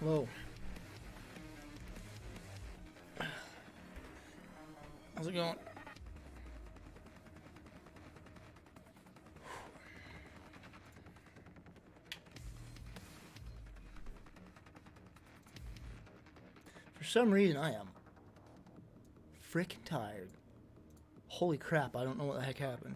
Whoa. How's it going? For some reason, I am freaking tired. Holy crap, I don't know what the heck happened.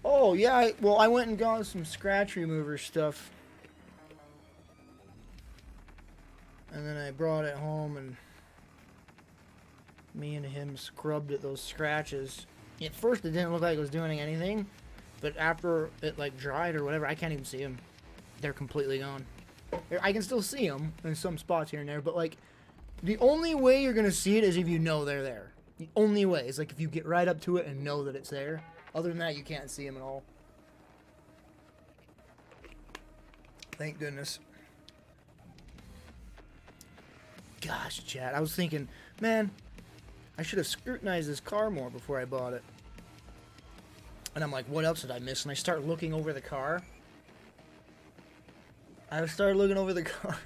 Oh, yeah, I went and got some scratch remover stuff. And then I brought it home and me and him scrubbed at those scratches. At first it didn't look like it was doing anything, but after it like dried or whatever, I can't even see them. They're completely gone. I can still see them in some spots here and there, but like the only way you're gonna see it is if you know they're there. The only way is like if you get right up to it and know that it's there. Other than that, you can't see them at all. Thank goodness. Gosh, Chad, I was thinking, man, I should have scrutinized this car more before I bought it. And I'm like, what else did I miss? And I start looking over the car. I started looking over the car.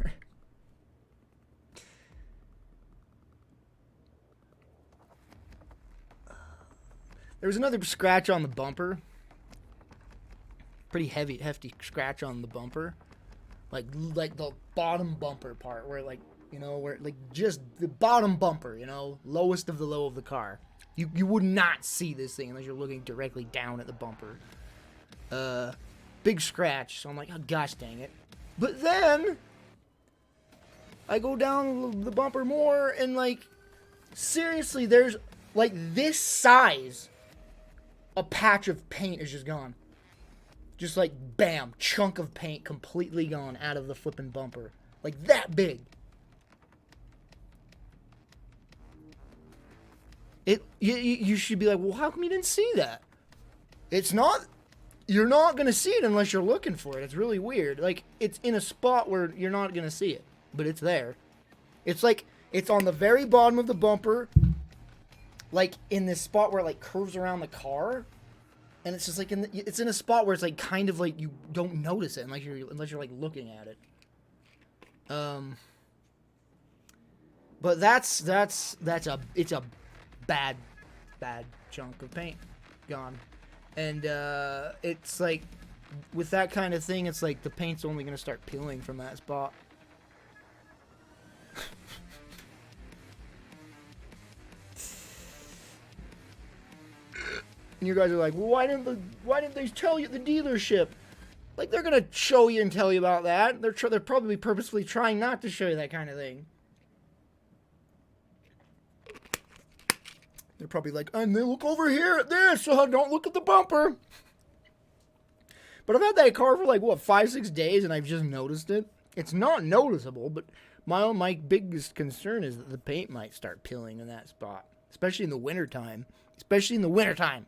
There was another scratch on the bumper. Pretty hefty scratch on the bumper. Like the bottom bumper part where like, you know, where like just the bottom bumper, you know, lowest of the low of the car. You would not see this thing unless you're looking directly down at the bumper. Big scratch. So I'm like, oh gosh dang it. But then I go down the bumper more and like seriously there's like this size a patch of paint is just gone. Just like bam, chunk of paint completely gone out of the flipping bumper. Like that big. You should be like, well, how come you didn't see that? It's not, you're not going to see it unless you're looking for it. It's really weird. Like, it's in a spot where you're not going to see it, but it's there. It's like, it's on the very bottom of the bumper, like in this spot where it like curves around the car. And it's just like, it's in a spot where it's like kind of like you don't notice it unless you're like looking at it. But it's a bad chunk of paint gone. And it's like with that kind of thing, it's like the paint's only gonna start peeling from that spot. And you guys are like, well, why didn't they tell you at the dealership? Like, they're gonna show you and tell you about that. They're probably purposefully trying not to show you that kind of thing. They're probably like, and they look over here at this, so don't look at the bumper. But I've had that car for like, what, 5-6 days, and I've just noticed it. It's not noticeable, but my biggest concern is that the paint might start peeling in that spot. Especially in the wintertime. Especially in the wintertime.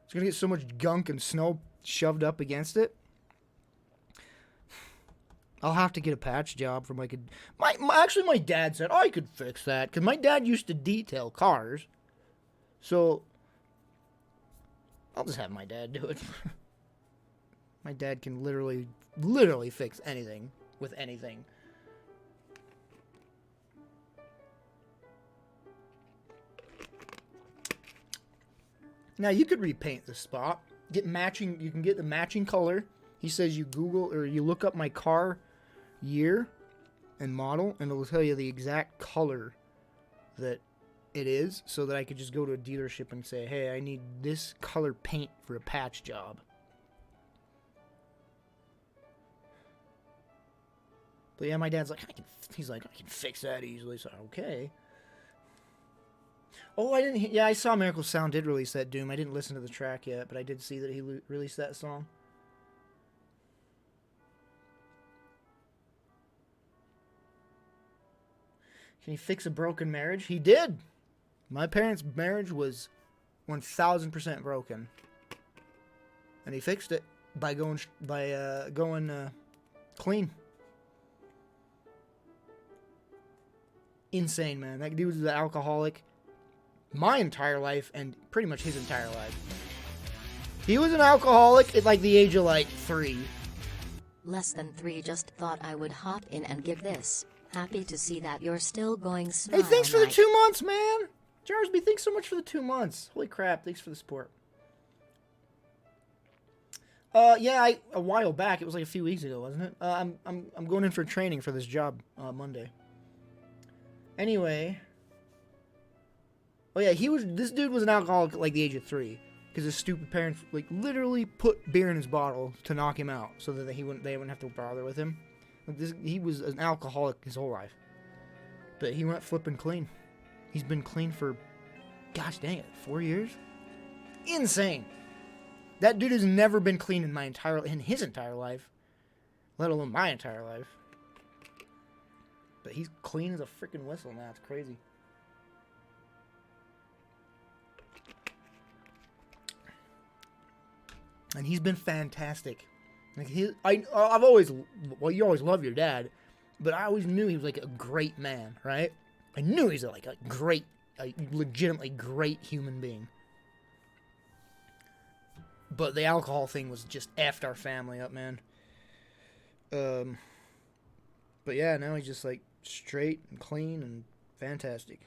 It's going to get so much gunk and snow shoved up against it. I'll have to get a patch job from like actually, my dad said I could fix that. Because my dad used to detail cars. So, I'll just have my dad do it. My dad can literally fix anything with anything. Now you could repaint the spot. Get matching. You can get the matching color. He says you Google or you look up my car year and model, and it'll tell you the exact color that it is, so that I could just go to a dealership and say, hey, I need this color paint for a patch job. But yeah, my dad's like, I can fix that easily. So okay. Oh, I didn't. Yeah, I saw Miracle Sound did release that Doom. I didn't listen to the track yet, but I did see that he released that song. Can he fix a broken marriage? He did. My parents' marriage was 1,000% broken, and he fixed it by going clean. Insane, man. That dude was an alcoholic my entire life and pretty much his entire life. He was an alcoholic at like the age of like 3. Less than 3. Just thought I would hop in and give this. Happy to see that you're still going. Hey, thanks for the 2 months, man. Jarsby, thanks so much for the 2 months. Holy crap, thanks for the support. Yeah, a while back, it was like a few weeks ago, wasn't it? I'm going in for training for this job Monday. Anyway, oh yeah, this dude was an alcoholic at like the age of 3 because his stupid parents like literally put beer in his bottle to knock him out so that they wouldn't have to bother with him. Like he was an alcoholic his whole life, but he went flipping clean. He's been clean for, gosh dang it, 4 years. Insane. That dude has never been clean in his entire life, let alone my entire life. But he's clean as a freaking whistle now. It's crazy. And he's been fantastic. Like you always love your dad, but I always knew he was like a great man, right? I knew he's like a legitimately great human being. But the alcohol thing was just effed our family up, man. But yeah, now he's just like straight and clean and fantastic.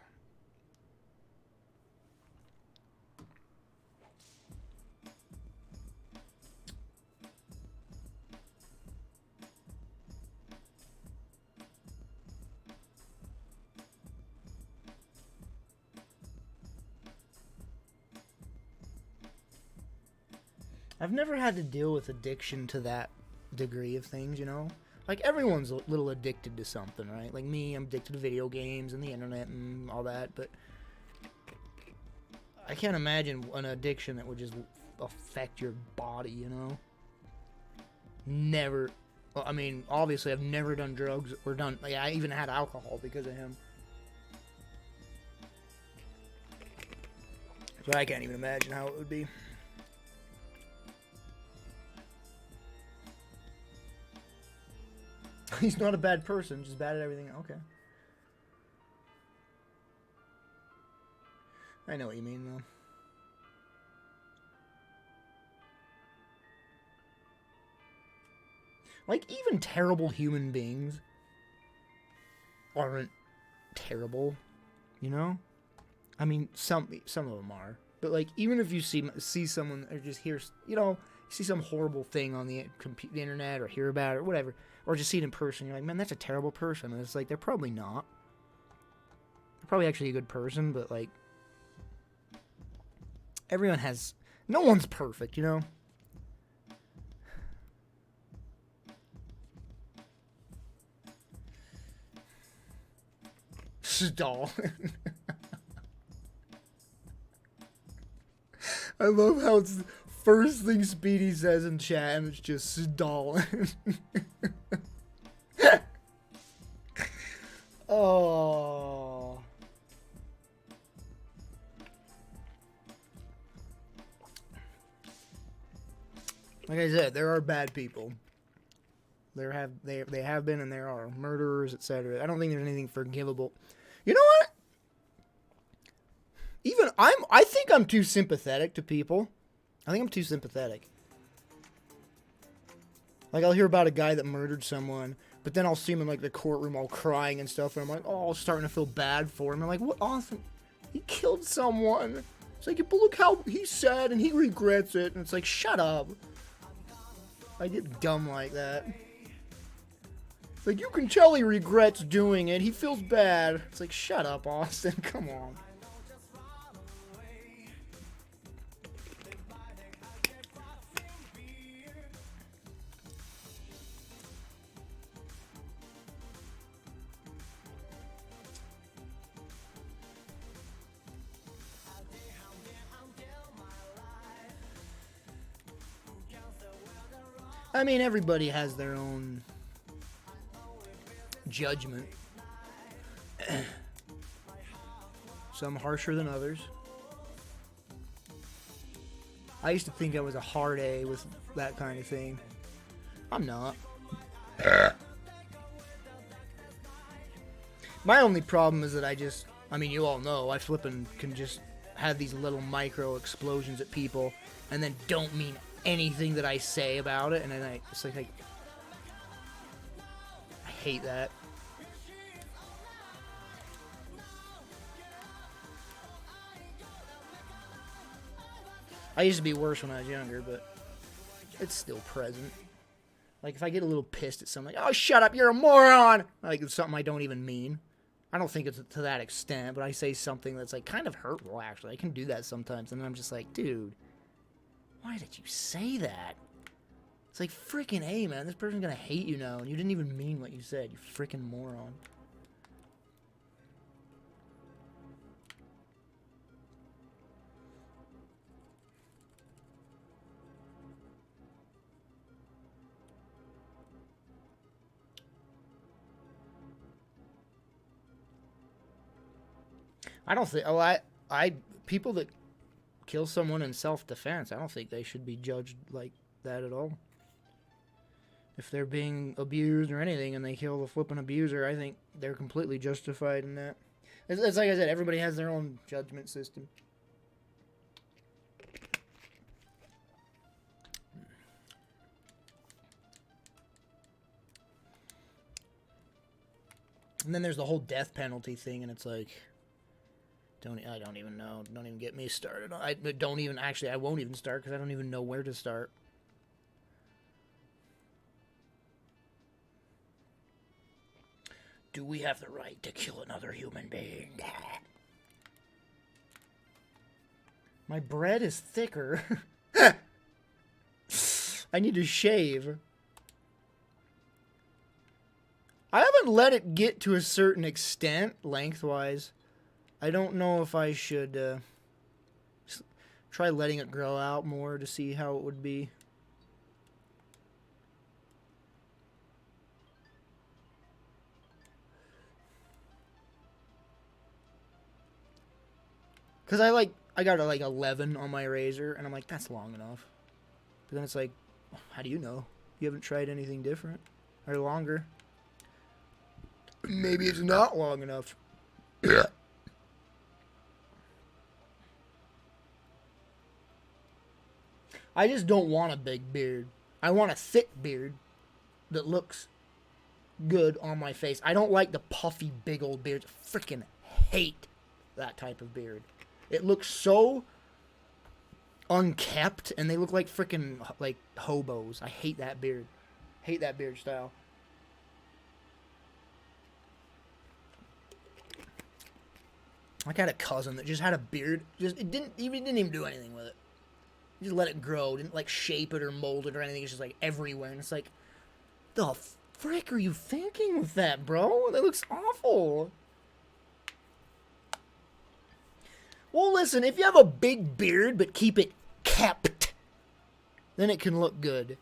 I've never had to deal with addiction to that degree of things, you know? Like, everyone's a little addicted to something, right? Like me, I'm addicted to video games and the internet and all that, but I can't imagine an addiction that would just affect your body, you know? Never. Well, I mean, obviously, I've never done drugs or like, I even had alcohol because of him. So I can't even imagine how it would be. He's not a bad person, just bad at everything. Okay. I know what you mean, though. Like, even terrible human beings aren't terrible, you know? I mean, some of them are. But, like, even if you see someone or just hear, you know, see some horrible thing on the internet or hear about it or whatever, or just see it in person, you're like, man, that's a terrible person. And it's like, they're probably not. They're probably actually a good person, but, like, no one's perfect, you know? Stall. I love how it's the first thing Speedy says in chat, and it's just stall. Oh. Like I said, there are bad people. They have been, and there are murderers, etc. I don't think there's anything forgivable. You know what? I think I'm too sympathetic to people. I think I'm too sympathetic. Like, I'll hear about a guy that murdered someone, but then I'll see him in, like, the courtroom all crying and stuff, and I'm like, oh, starting to feel bad for him. I'm like, what awesome. He killed someone. It's like, but look how he's sad and he regrets it. And it's like, shut up. I get dumb like that. It's like, you can tell he regrets doing it. He feels bad. It's like, shut up, Austin. Come on. I mean, everybody has their own judgment. Some harsher than others. I used to think I was a hard A with that kind of thing. I'm not. My only problem is that I mean, you all know, I flippin' can just have these little micro explosions at people and then don't mean anything that I say about it, and then it's like I hate that. I used to be worse when I was younger, but it's still present. Like, if I get a little pissed at something, like, oh, shut up, you're a moron! Like, it's something I don't even mean. I don't think it's to that extent, but I say something that's, like, kind of hurtful, actually. I can do that sometimes, and I'm just like, dude, why did you say that? It's like, freaking A, man. This person's gonna hate you now, and you didn't even mean what you said. You freaking moron. I don't think... Oh, people that kill someone in self-defense, I don't think they should be judged like that at all. If they're being abused or anything and they kill the flipping abuser, I think they're completely justified in that. It's like I said, everybody has their own judgment system. And then there's the whole death penalty thing, and it's like, I don't even know. Don't even get me started. I won't even start because I don't even know where to start. Do we have the right to kill another human being? My bread is thicker. I need to shave. I haven't let it get to a certain extent, lengthwise. I don't know if I should try letting it grow out more to see how it would be. Because I got like 11 on my razor, and I'm like, that's long enough. But then it's like, how do you know? You haven't tried anything different or longer. Maybe it's not long enough. I just don't want a big beard. I want a thick beard that looks good on my face. I don't like the puffy, big old beards. I freaking hate that type of beard. It looks so unkept, and they look like freaking like hobos. I hate that beard. Hate that beard style. I had a cousin that just had a beard. It didn't even do anything with it. He just let it grow. Didn't like shape it or mold it or anything. It's just like everywhere, and it's like, the frick are you thinking with that, bro? That looks awful. Well, listen, if you have a big beard but keep it kept, then it can look good.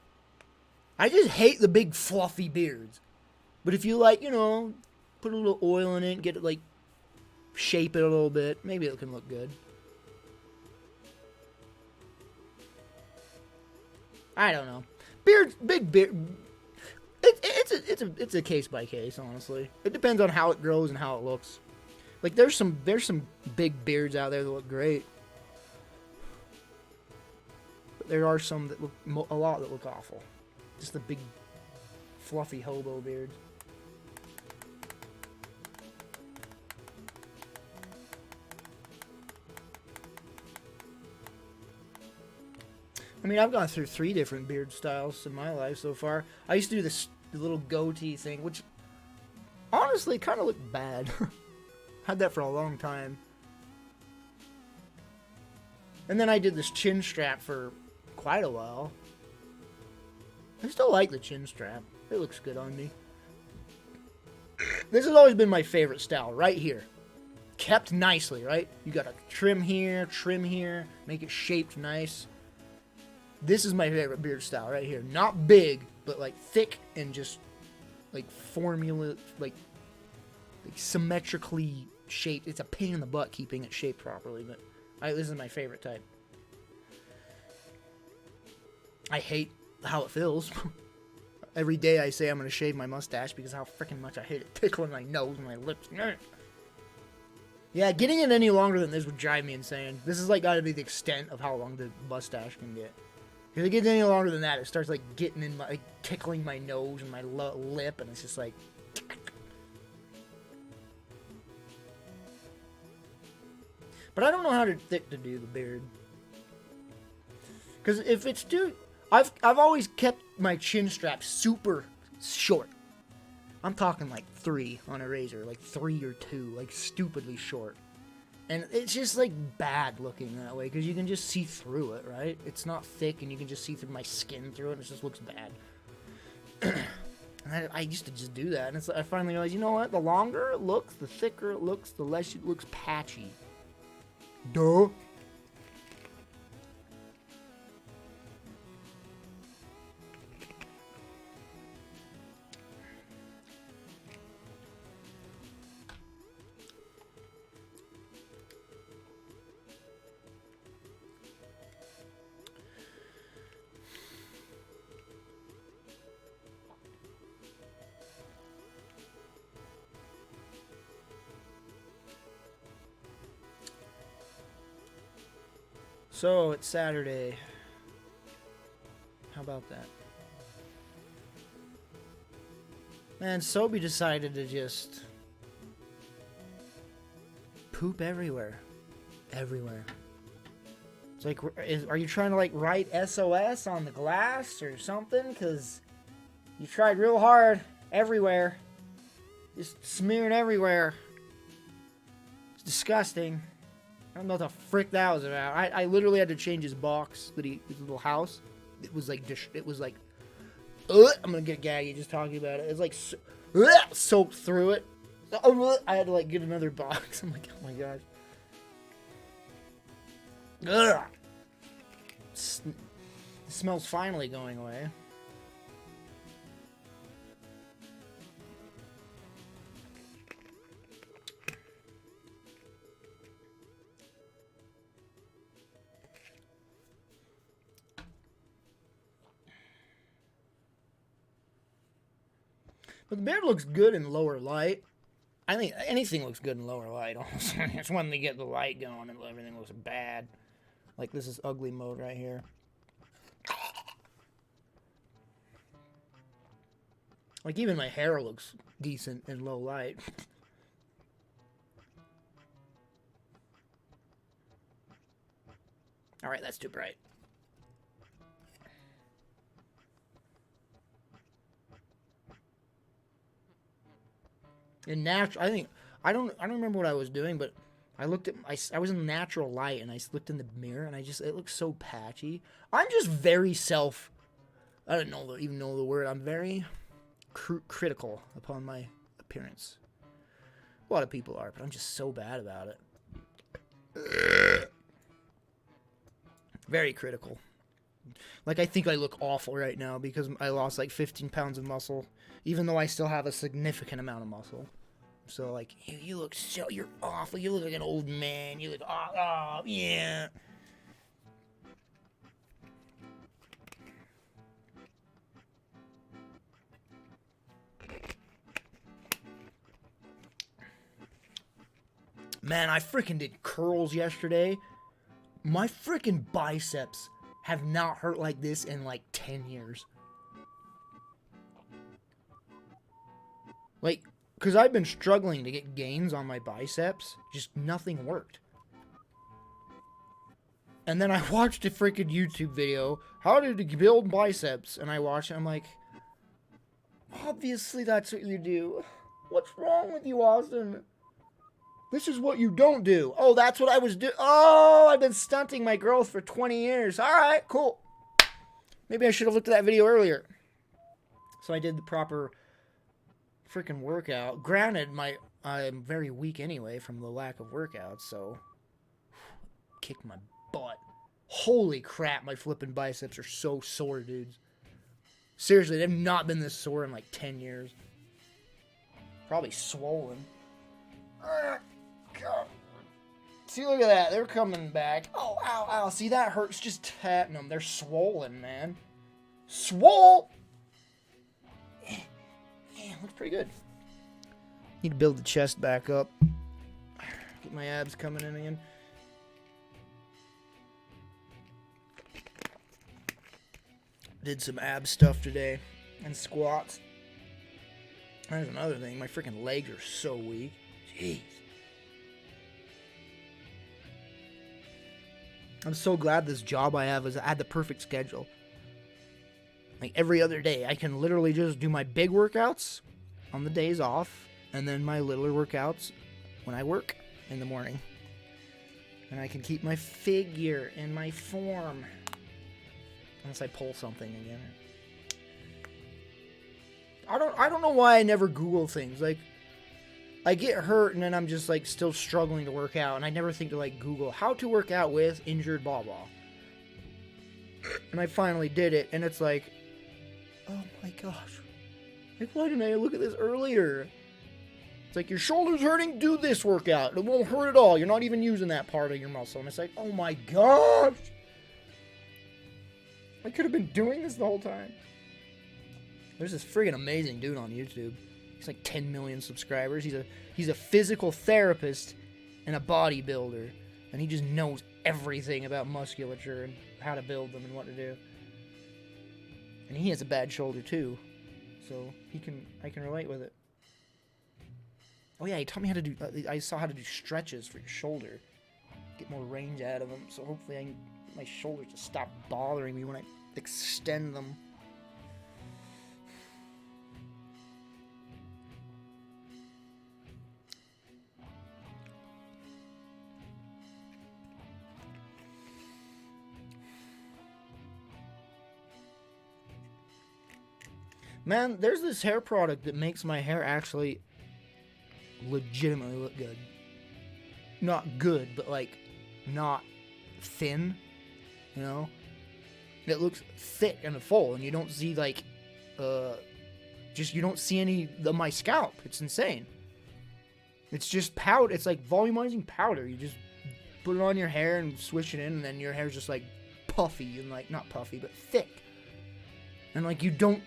I just hate the big fluffy beards. But if you like, put a little oil in it, get it like, shape it a little bit, maybe it can look good. I don't know. Big beard. It's a case by case, honestly. It depends on how it grows and how it looks. Like there's some big beards out there that look great, but there are some that look a lot that look awful. Just the big fluffy hobo beard. I mean, I've gone through 3 different beard styles in my life so far. I used to do this little goatee thing, which honestly kind of looked bad. Had that for a long time. And then I did this chin strap for quite a while. I still like the chin strap. It looks good on me. This has always been my favorite style, right here. Kept nicely, right? You gotta trim here, make it shaped nice. This is my favorite beard style right here. Not big, but like thick and just like formula, like symmetrically shaped. It's a pain in the butt keeping it shaped properly, but this is my favorite type. I hate how it feels. Every day I say I'm going to shave my mustache because how freaking much I hate it tickling my nose and my lips. Yeah, getting it any longer than this would drive me insane. This is like got to be the extent of how long the mustache can get. If it gets any longer than that, it starts like getting in my, like, tickling my nose and my lip, and it's just like. But I don't know how thick to do the beard. Because if it's too... I've always kept my chin strap super short. I'm talking like 3 on a razor. Like 3 or 2. Like stupidly short. And it's just like bad looking that way. Because you can just see through it, right? It's not thick and you can just see through my skin through it. And it just looks bad. And I used to just do that. And I finally realized, you know what? The longer it looks, the thicker it looks, the less it looks patchy. Duh. So, it's Saturday. How about that? Man, Sobe decided to just poop everywhere. Everywhere. It's like, are you trying to like write SOS on the glass or something? Because you tried real hard everywhere. Just smearing everywhere. It's disgusting. I don't know what the frick that was about. I literally had to change his box, his little house. It was like, I'm gonna get gaggy just talking about it. It's like soaked through it. I had to like get another box. I'm like, oh my gosh. Ugh. The smell's finally going away. But the beard looks good in lower light. I think anything looks good in lower light, honestly. It's when they get the light going and everything looks bad. Like this is ugly mode right here. Like even my hair looks decent in low light. Alright, that's too bright. In natural, I don't remember what I was doing, but I looked at I was in natural light and I looked in the mirror and it looks so patchy. I'm just very I don't know even know the word. I'm very critical upon my appearance. A lot of people are, but I'm just so bad about it. Very critical. Like I think I look awful right now because I lost like 15 pounds of muscle, even though I still have a significant amount of muscle. So like, you look you're awful. You look like an old man. You look, oh yeah. Man, I freaking did curls yesterday. My freaking biceps have not hurt like this in like 10 years. Like, because I've been struggling to get gains on my biceps. Just nothing worked. And then I watched a freaking YouTube video. How to build biceps? And I watched it. I'm like, obviously that's what you do. What's wrong with you, Austin? This is what you don't do. Oh, that's what I was doing. Oh, I've been stunting my growth for 20 years. All right, cool. Maybe I should have looked at that video earlier. So I did the proper freaking workout. Granted, I'm very weak anyway from the lack of workouts, so kick my butt. Holy crap, my flipping biceps are so sore, dudes. Seriously, they've not been this sore in like 10 years. Probably swollen. God. See, look at that. They're coming back. Oh, ow, ow. See, that hurts just tapping them. They're swollen, man. Swole! Man, looks pretty good. Need to build the chest back up. Get my abs coming in again. Did some ab stuff today. And squats. There's another thing. My freaking legs are so weak. Jeez. I'm so glad this job I have is I had the perfect schedule. Like every other day, I can literally just do my big workouts on the days off, and then my littler workouts when I work in the morning. And I can keep my figure and my form. Unless I pull something again. I don't know why I never Google things. Like, I get hurt and then I'm just like still struggling to work out, and I never think to like Google how to work out with injured blah blah. And I finally did it, and it's like, oh my gosh, like why didn't I look at this earlier? It's like, your shoulder's hurting, do this workout. It won't hurt at all. You're not even using that part of your muscle. And it's like, oh my gosh, I could have been doing this the whole time. There's this friggin' amazing dude on YouTube. He's like 10 million subscribers. He's a physical therapist and a bodybuilder, and he just knows everything about musculature and how to build them and what to do. And he has a bad shoulder too, so I can relate with it. Oh yeah, he taught me how to do. I saw how to do stretches for your shoulder, get more range out of them. So hopefully my shoulders just stop bothering me when I extend them. Man, there's this hair product that makes my hair actually legitimately look good. Not good, but like not thin, you know? It looks thick and full, and you don't see like, you don't see any of my scalp. It's insane. It's just powder. It's like volumizing powder. You just put it on your hair and swish it in, and then your hair's just like puffy and like, not puffy, but thick. And like you don't,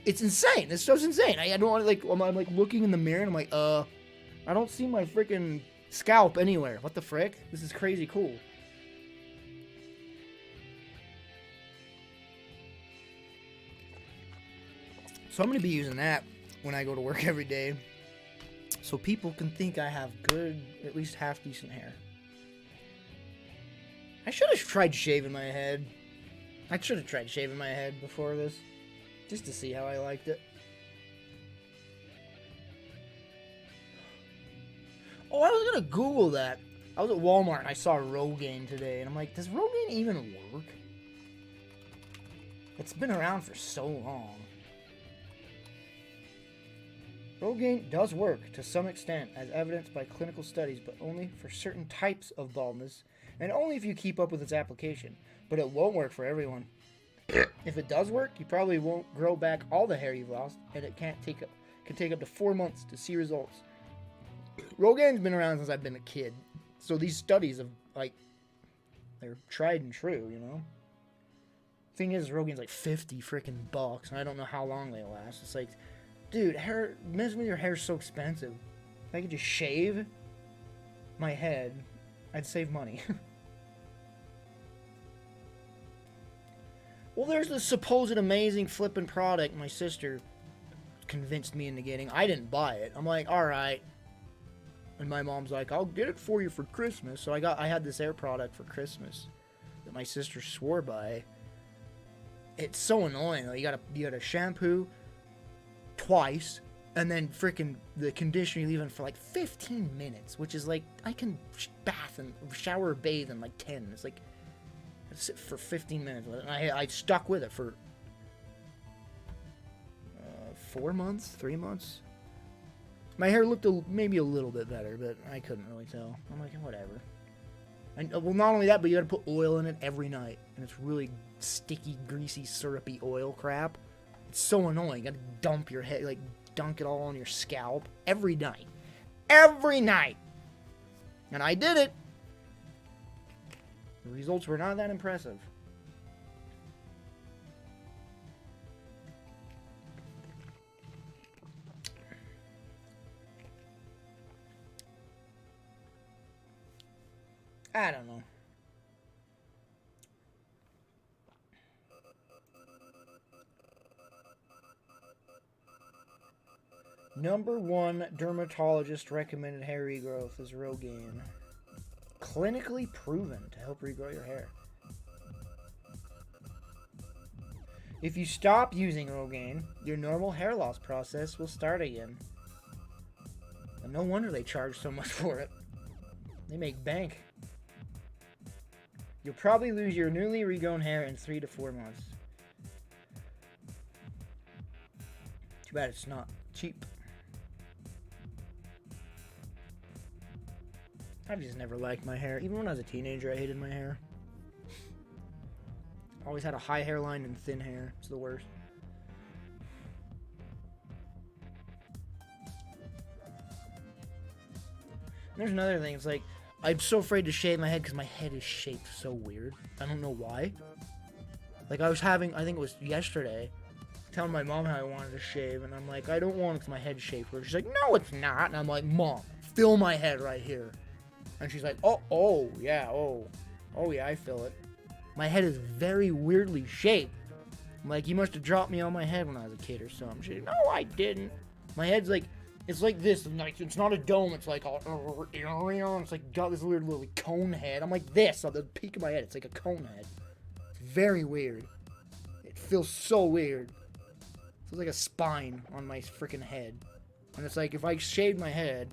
it's insane. This stuff's insane. I don't want to like, I'm like looking in the mirror and I'm like, I don't see my freaking scalp anywhere. What the frick? This is crazy cool. So I'm going to be using that when I go to work every day, so people can think I have good, at least half decent hair. I should have tried shaving my head. I should have tried shaving my head before this, just to see how I liked it. Oh, I was going to Google that. I was at Walmart and I saw Rogaine today, and I'm like, does Rogaine even work? It's been around for so long. Rogaine does work to some extent, as evidenced by clinical studies, but only for certain types of baldness, and only if you keep up with its application. But it won't work for everyone. If it does work, you probably won't grow back all the hair you've lost, and it can take up to 4 months to see results. Rogaine's been around since I've been a kid, so these studies have, like, they're tried and true, you know? Thing is, Rogaine's like 50 freaking bucks, and I don't know how long they last. It's like, dude, messing with your hair is so expensive. If I could just shave my head, I'd save money. Well, there's this supposed amazing flipping product my sister convinced me into getting. I didn't buy it. I'm like, all right. And my mom's like, I'll get it for you for Christmas. So I had this hair product for Christmas that my sister swore by. It's so annoying. Like, you gotta shampoo twice, and then freaking the conditioner you leave in for like 15 minutes, which is like, I can bath and shower or bathe in like 10. It's like, I sit for 15 minutes with it. And I stuck with it for 4 months, 3 months. My hair looked maybe a little bit better, but I couldn't really tell. I'm like, whatever. And, well, not only that, but you gotta put oil in it every night. And it's really sticky, greasy, syrupy oil crap. It's so annoying. You gotta dump your head, like, dunk it all on your scalp every night. Every night! And I did it! The results were not that impressive. I don't know. Number 1 dermatologist recommended hair regrowth is Rogaine. Clinically proven to help regrow your hair. If you stop using Rogaine, your normal hair loss process will start again. And no wonder they charge so much for it. They make bank. You'll probably lose your newly regrown hair in 3 to 4 months. Too bad it's not cheap. I've just never liked my hair. Even when I was a teenager, I hated my hair. Always had a high hairline and thin hair. It's the worst. And there's another thing. It's like, I'm so afraid to shave my head because my head is shaped so weird. I don't know why. Like, I think it was yesterday, telling my mom how I wanted to shave, and I'm like, I don't want it because my head's shaped weird. She's like, no, it's not. And I'm like, Mom, feel my head right here. And she's like, oh, yeah, I feel it. My head is very weirdly shaped. I'm like, you must have dropped me on my head when I was a kid or something. She's like, no, I didn't. My head's like, it's like this. Like, it's not a dome. It's like, it's like got this weird little cone head. I'm like this on the peak of my head. It's like a cone head. It's very weird. It feels so weird. It feels like a spine on my freaking head. And it's like, if I shaved my head,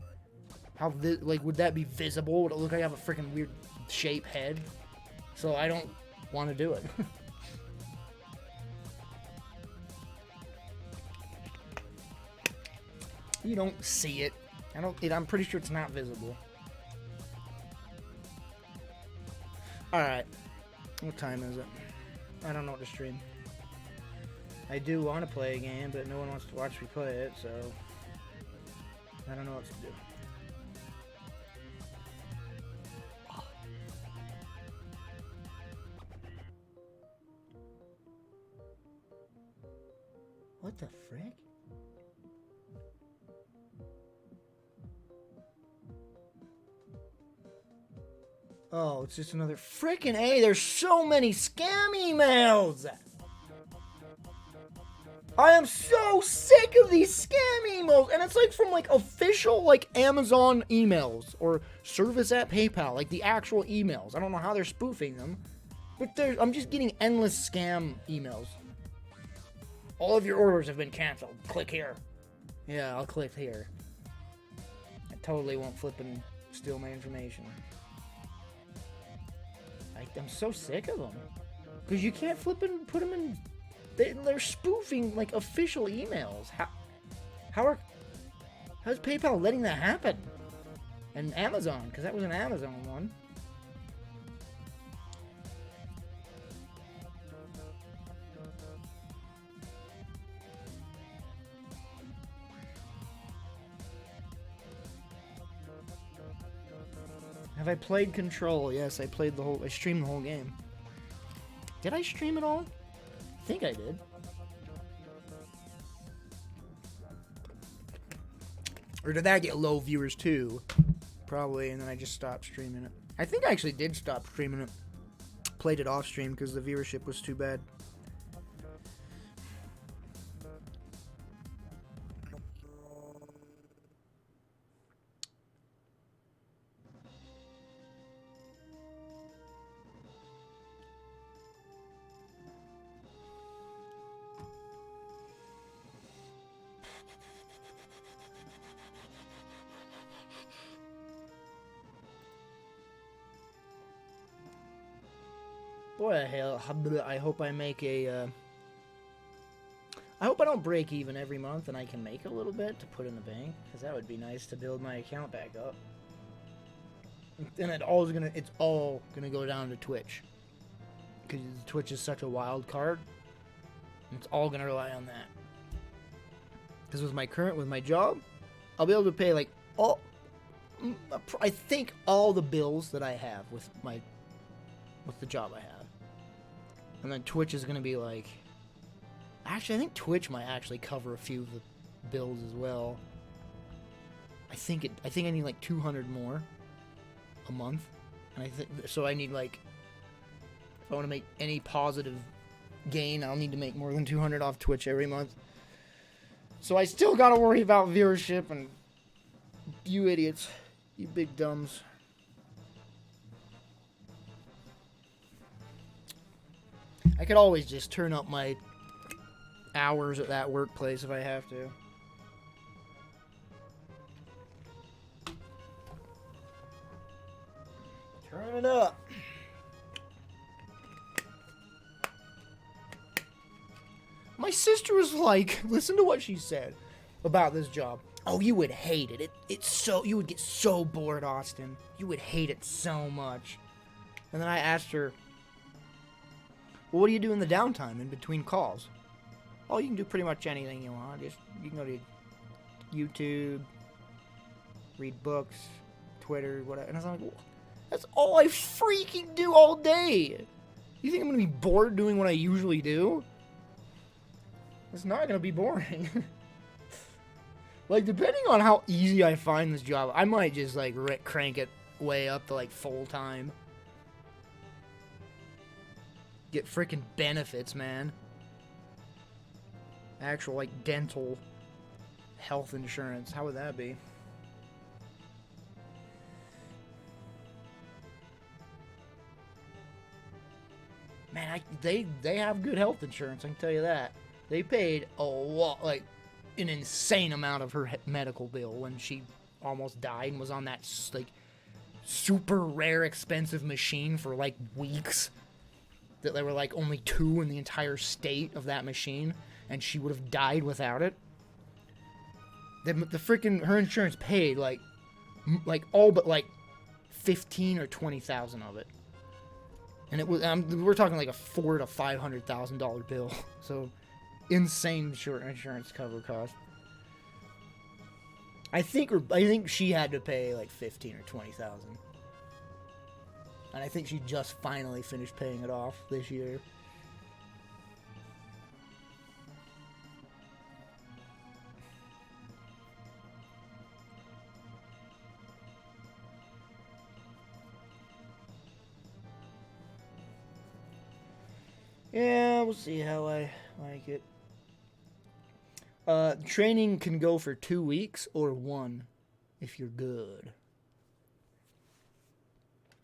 would that be visible? Would it look like I have a freaking weird shape head? So I don't want to do it. You don't see it. I'm pretty sure it's not visible. Alright. What time is it? I don't know what to stream. I do want to play a game, but no one wants to watch me play it, so I don't know what to do. What the frick? Oh, it's just another frickin' A. There's so many scam emails. I am so sick of these scam emails. And it's like from like official like Amazon emails or service at PayPal, like the actual emails. I don't know how they're spoofing them, but I'm just getting endless scam emails. All of your orders have been canceled. Click here. Yeah, I'll click here. I totally won't flip and steal my information. I'm so sick of them. Because you can't flip and put them in... They're spoofing, like, official emails. How's PayPal letting that happen? And Amazon, because that was an Amazon one. Have I played Control? Yes, I streamed the whole game. Did I stream it all? I think I did. Or did that get low viewers too? Probably, and then I just stopped streaming it. I think I actually did stop streaming it. Played it off stream because the viewership was too bad. Boy, I hope I make a. I hope I don't break even every month and I can make a little bit to put in the bank, because that would be nice to build my account back up. And it's all gonna go down to Twitch, because Twitch is such a wild card. It's all gonna rely on that. Because with my job, I'll be able to pay like I think all the bills that I have with the job I have, and then Twitch is gonna be like. Actually, I think Twitch might actually cover a few of the bills as well. I think I need like 200 more a month, and I need like, if I want to make any positive gain, I'll need to make more than 200 off Twitch every month. So I still gotta worry about viewership and you idiots, you big dumbs. I could always just turn up my hours at that workplace if I have to. Turn it up. My sister was like, listen to what she said about this job. Oh, you would hate it. You would get so bored, Austin. You would hate it so much. And then I asked her, well, what do you do in the downtime in between calls? Oh, you can do pretty much anything you want. You can go to YouTube, read books, Twitter, whatever. And I was like, well, that's all I freaking do all day. You think I'm going to be bored doing what I usually do? It's not going to be boring. Like, depending on how easy I find this job, I might just, like, crank it way up to, like, full-time. Get freaking benefits, man. Actual, like, dental health insurance. How would that be? Man, they have good health insurance, I can tell you that. They paid a lot, like, an insane amount of her medical bill when she almost died and was on that, like, super rare, expensive machine for, like, weeks. That there were, like, only 2 in the entire state of that machine. And she would have died without it. The freaking, her insurance paid like all but like 15 or 20,000 of it, and it was we're talking like a $400,000 to $500,000 bill. So insane insurance cover cost. I think she had to pay like 15 or 20,000, and I think she just finally finished paying it off this year. Yeah, we'll see how I like it. Training can go for 2 weeks or 1 if you're good.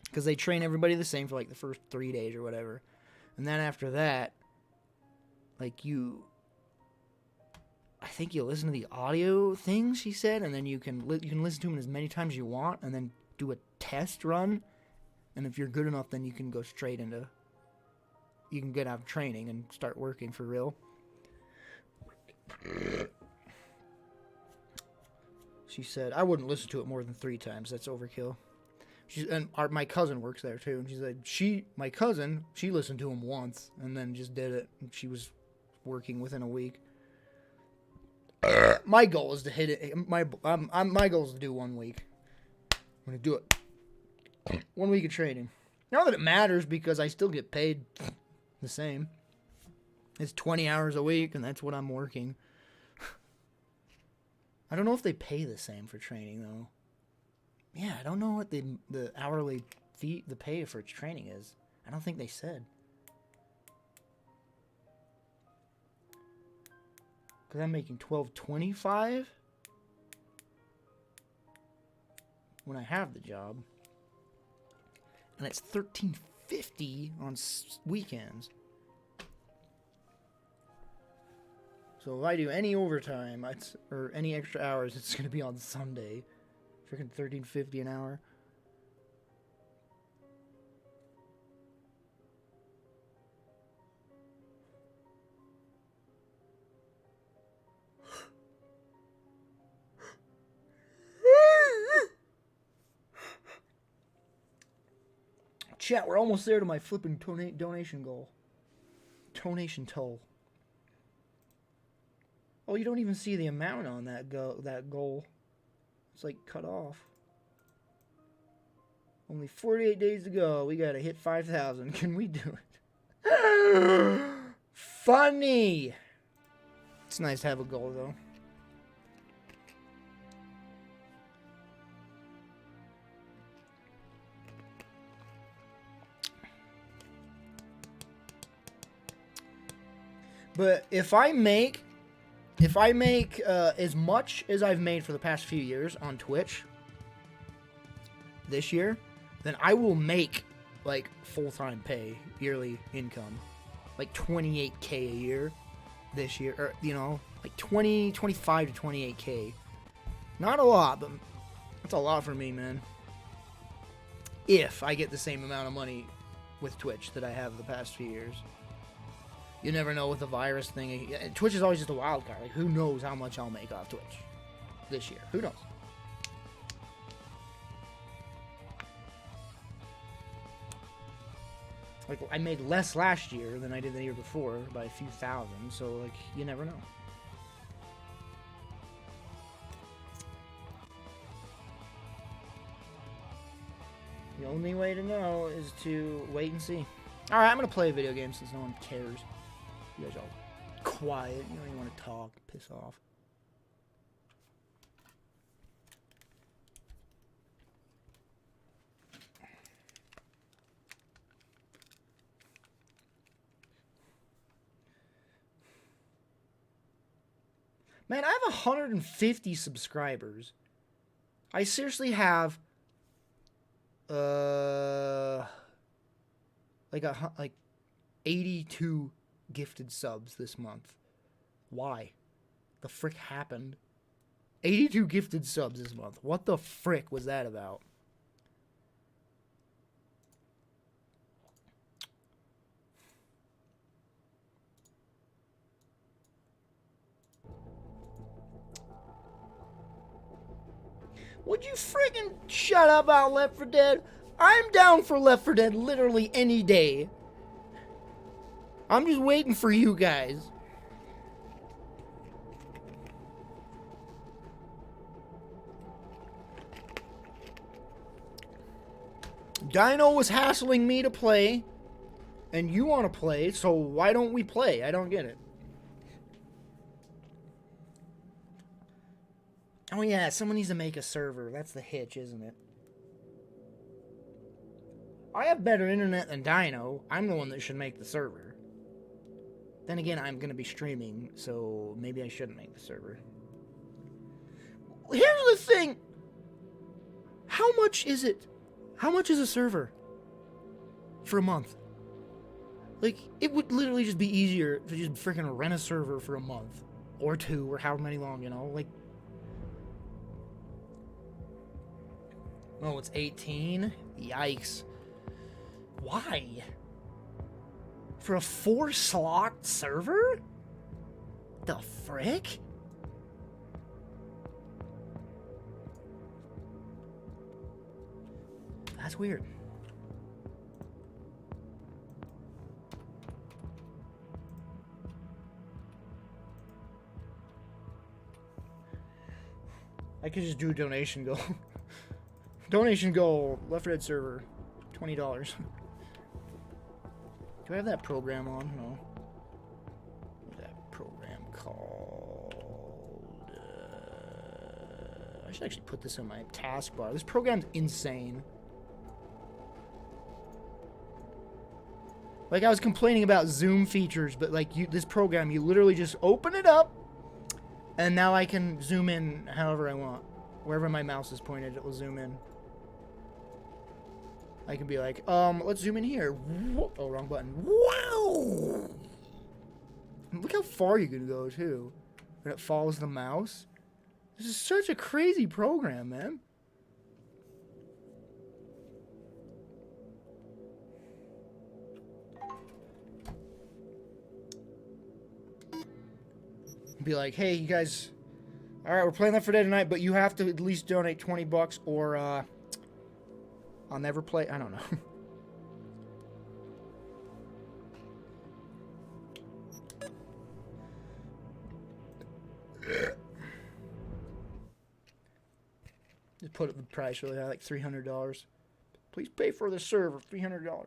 Because they train everybody the same for like the first 3 days or whatever. And then after that, like I think you listen to the audio things she said, and then you can listen to them as many times as you want, and then do a test run. And if you're good enough, then you can go straight into... You can get out of training and start working for real. She said, I wouldn't listen to it more than 3 times. That's overkill. My cousin works there too. And she said, my cousin listened to him once and then just did it. And she was working within a week. My goal is to hit it. My goal is to do 1 week. I'm going to do it. 1 week of training. Not that it matters, because I still get paid the same. It's 20 hours a week, and that's what I'm working. I don't know if they pay the same for training, though. Yeah, I don't know what the hourly fee, the pay for training is. I don't think they said. Because I'm making $12.25 when I have the job. And it's $13.50 on weekends. So if I do any overtime or any extra hours, it's going to be on Sunday. Freaking $13.50 an hour. Chat, we're almost there to my flipping donation goal. Donation toll. Oh, you don't even see the amount on that goal. It's like cut off. Only 48 days to go. We gotta hit 5,000. Can we do it? Funny. It's nice to have a goal, though. But if I make as much as I've made for the past few years on Twitch this year, then I will make like full-time pay, yearly income, like 28K a year this year, or you know, like 25 to 28K. Not a lot, but that's a lot for me, man. If I get the same amount of money with Twitch that I have the past few years. You never know with the virus thing. Twitch is always just a wild card. Like, who knows how much I'll make off Twitch this year? Who knows? Like, I made less last year than I did the year before by a few thousand. So, like, you never know. The only way to know is to wait and see. Alright, I'm going to play a video game since no one cares. You guys all quiet. You don't even want to talk. Piss off. Man, I have 150 subscribers. I seriously have like 82 gifted subs this month. Why? The frick happened? 82 gifted subs this month. What the frick was that about? Would you friggin' shut up about Left 4 Dead? I'm down for Left 4 Dead literally any day. I'm just waiting for you guys. Dino was hassling me to play, and you want to play, so why don't we play? I don't get it. Oh yeah, someone needs to make a server. That's the hitch, isn't it? I have better internet than Dino. I'm the one that should make the server. Then again, I'm going to be streaming, so maybe I shouldn't make the server. Here's the thing. How much is it? How much is a server for a month? Like, it would literally just be easier to just freaking rent a server for a month. Or two, or however many long, you know? Like, oh, it's 18? Yikes. Why? For a 4-slot server? The frick? That's weird. I could just do a donation goal. Donation goal, Left 4 Dead server, $20. Do I have that program on? No. What's that program called? I should actually put this in my taskbar. This program's insane. Like, I was complaining about Zoom features, but like this program, you literally just open it up, and now I can zoom in however I want. Wherever my mouse is pointed, it will zoom in. I can be like, let's zoom in here. Oh, wrong button. Wow! Look how far you can go, too. When it follows the mouse. This is such a crazy program, man. Be like, hey, you guys, alright, we're playing Left 4 Dead tonight, but you have to at least donate $20 or, I'll never play. I don't know. Just put the price really high, like $300. Please pay for the server, $300.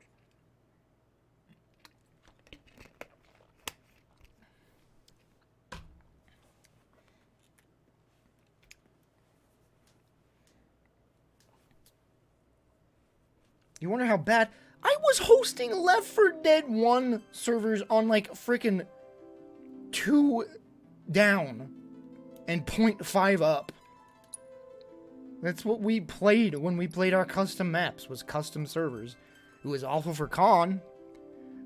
You wonder how bad... I was hosting Left 4 Dead 1 servers on like freaking 2 down and 0.5 up. That's what we played when we played our custom maps, was custom servers. It was awful for Con,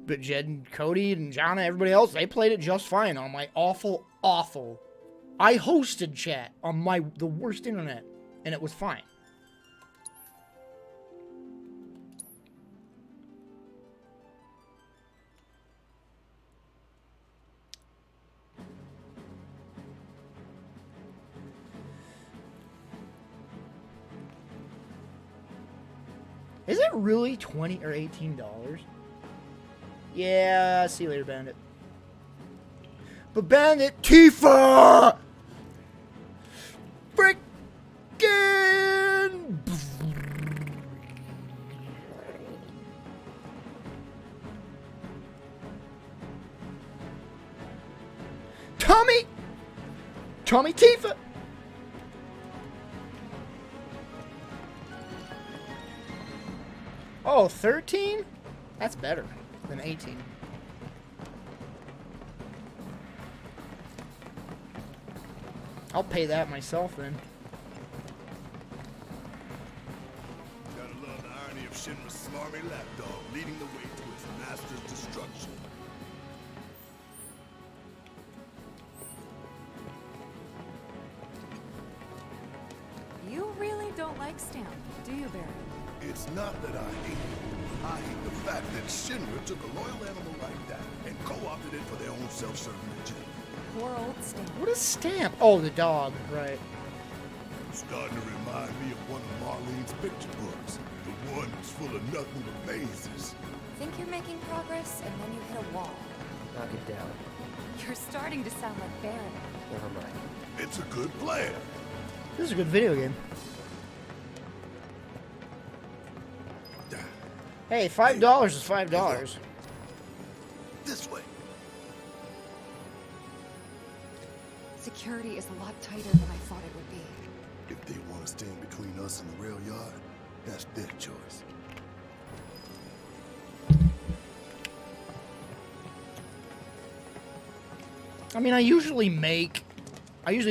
but Jed and Cody and Jana, everybody else, they played it just fine on my awful. I hosted chat on the worst internet, and it was fine. Is it really $20 or $18? Yeah, see you later, Bandit. But Bandit Tifa! Frickin' Tommy Tifa! Oh, 13? That's better than 18. I'll pay that myself then. Gotta love the irony of Shinra's smarmy lapdog leading the way to his master's destruction. You really don't like Stamp, do you, Barry? It's not that I hate it. I hate the fact that Shinra took a loyal animal like that and co-opted it for their own self-serving agenda. Poor old Stamp. What is Stamp? Oh, the dog, right. Starting to remind me of one of Marlene's picture books. The one that's full of nothing but mazes. Think you're making progress, and then you hit a wall. Knock it down. You're starting to sound like Barry. Never mind. It's a good plan. This is a good video game. Hey, $5 is $5. This way. Security is a lot tighter than I thought it would be. If they want to stand between us and the rail yard, that's their choice. I mean, I usually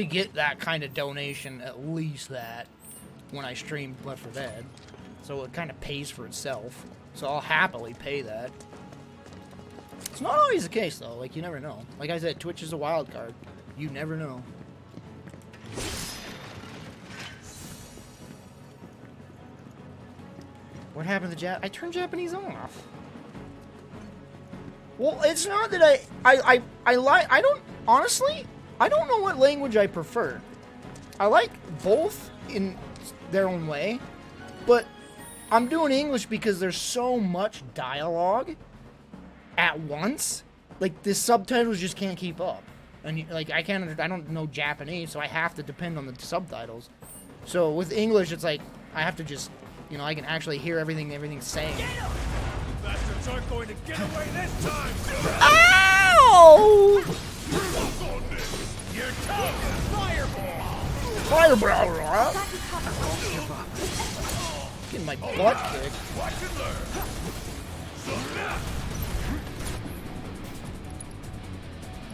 get that kind of donation, at least that, when I stream Left 4 Dead. So it kind of pays for itself. So I'll happily pay that. It's not always the case, though. Like, you never know. Like I said, Twitch is a wild card. You never know. What happened to I turned Japanese off. Well, it's not that I don't, honestly, I don't know what language I prefer. I like both in their own way, but I'm doing English because there's so much dialogue at once. Like, the subtitles just can't keep up. And, like, I don't know Japanese, so I have to depend on the subtitles. So with English, it's like, I have to just, you know, I can actually hear everything's saying. Bastards aren't going to get away this time! Ow! You're tough! Fireball! Fireball! Getting my butt kicked. Watch and learn!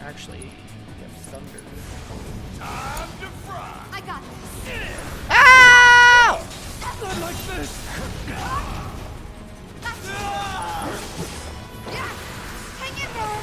Actually, get thunder. Time to fry! I got this. Ow! Not like this! Yeah! Hang in there!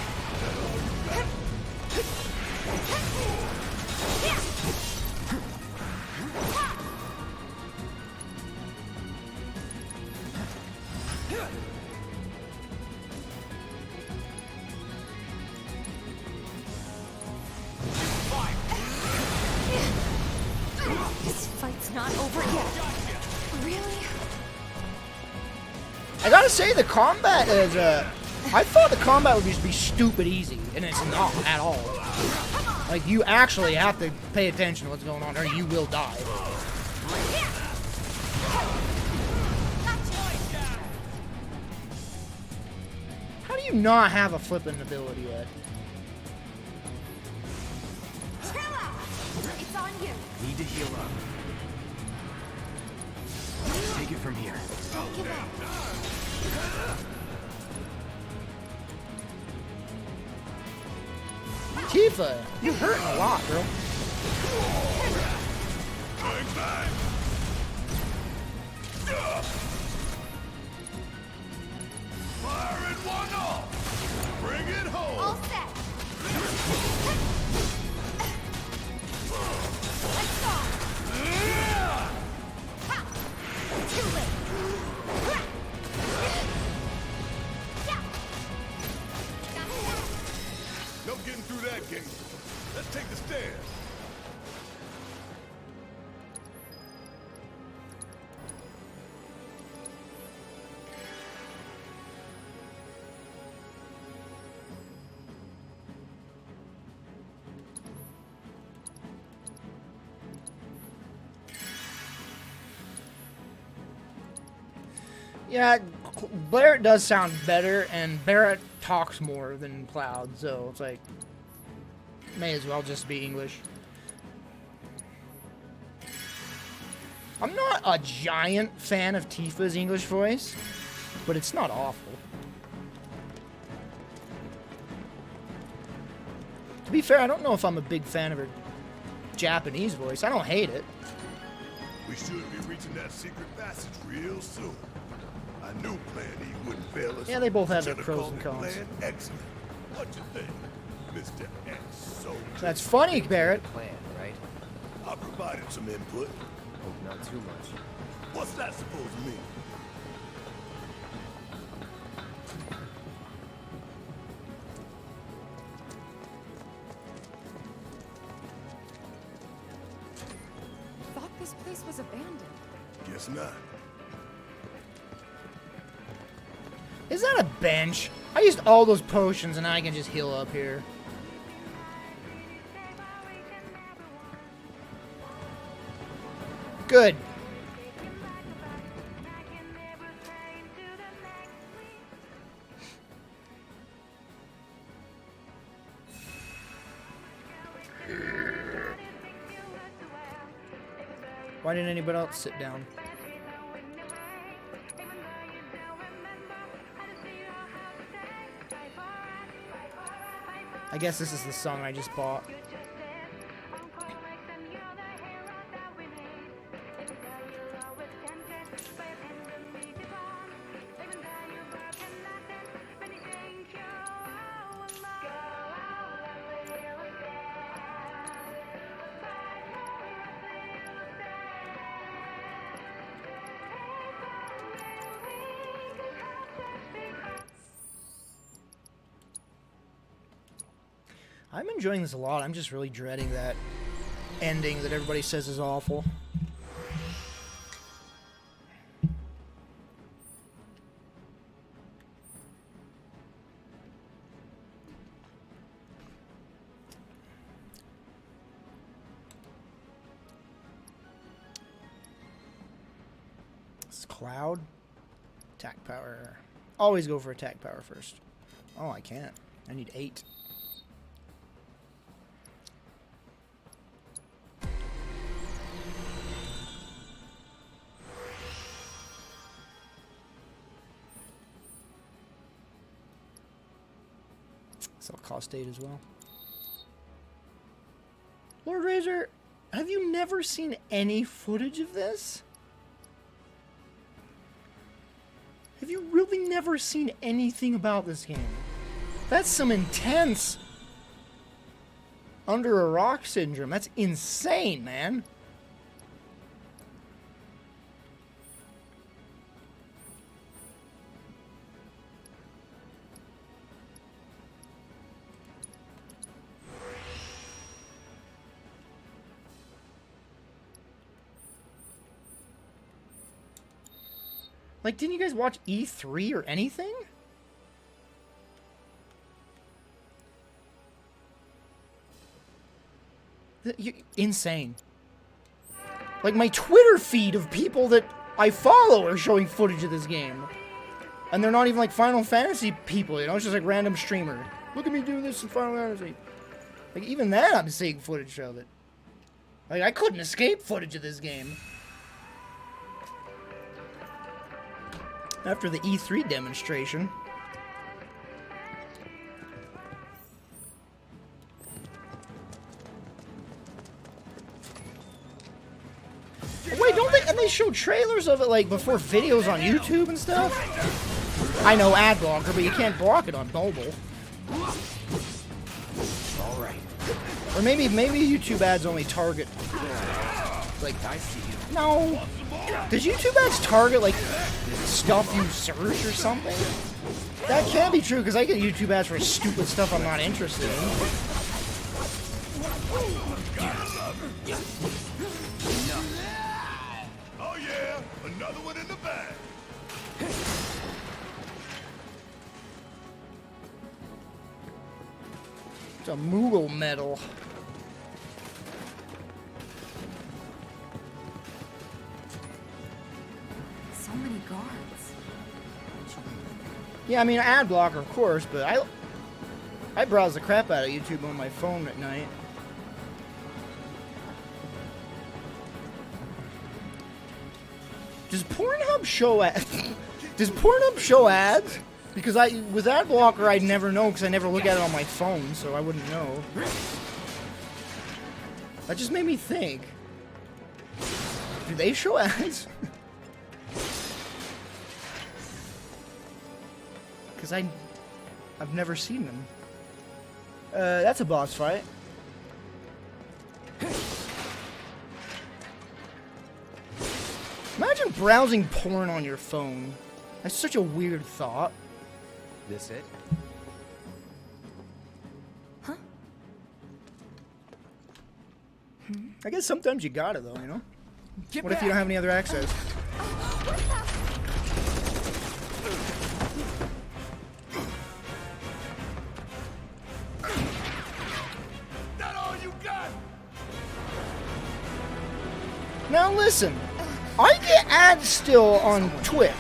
This fight's not over yet. Really? I gotta say, the combat is, I thought the combat would just be stupid easy, and it's not at all. Like, you actually have to pay attention to what's going on, or you will die. you not have a flipping ability yet? Chill out! It's on you. Need to heal up. Take it from here. Don't give up. Tifa, you're hurting a lot, bro. Bang, bang. Fire in one off. Bring it home. All set. Let's go. Ha! Too late. Yeah. No getting through that gate. Let's take the stairs. Yeah, Barrett does sound better, and Barrett talks more than Cloud, so it's like, may as well just be English. I'm not a giant fan of Tifa's English voice, but it's not awful. To be fair, I don't know if I'm a big fan of her Japanese voice. I don't hate it. We should be reaching that secret passage real soon. I knew Plan E wouldn't fail us. Yeah, they both have their Should've pros called and it cons. Plan Excellent. What you think, Mr. X? So That's funny, Barrett. Plan, right? I provided some input. Hope not too much. What's that supposed to mean? Thought this place was abandoned. Guess not. Is that a bench? I used all those potions and I can just heal up here. Good. Why didn't anybody else sit down? I guess this is the song I just bought. I'm enjoying this a lot. I'm just really dreading that ending that everybody says is awful. This is Cloud. Attack power. Always go for attack power first. Oh, I can't. I need 8. So it'll cost 8 as well. Lord Razor, have you never seen any footage of this? Have you really never seen anything about this game? That's some intense under a rock syndrome. That's insane, man. Like, didn't you guys watch E3 or anything? Insane. Like, my Twitter feed of people that I follow are showing footage of this game. And they're not even like Final Fantasy people, you know? It's just like random streamer. Look at me doing this in Final Fantasy. Like, even then, I'm seeing footage of it. Like, I couldn't escape footage of this game. After the E3 demonstration. Wait, don't they? And they show trailers of it, like, before videos on YouTube and stuff? I know, ad blocker, but you can't block it on mobile. Alright. Or maybe YouTube ads only target, like, I see you. no. Does YouTube ads target, like, stuff you search or something? That can't be true, because I get YouTube ads for stupid stuff I'm not interested in. Oh yeah, another one in the bag. It's a Moogle medal. So many guards. Yeah, I mean, ad blocker, of course, but I browse the crap out of YouTube on my phone at night. Does Pornhub show ads? Does Pornhub show ads? Because with ad blocker, I'd never know because I never look at it on my phone, so I wouldn't know. That just made me think. Do they show ads? Because I've never seen them. That's a boss fight. Imagine browsing porn on your phone. That's such a weird thought. This it? I guess sometimes you gotta, though, you know? What if you don't have any other access? That all you got? Now listen, I get ads still on Twitch.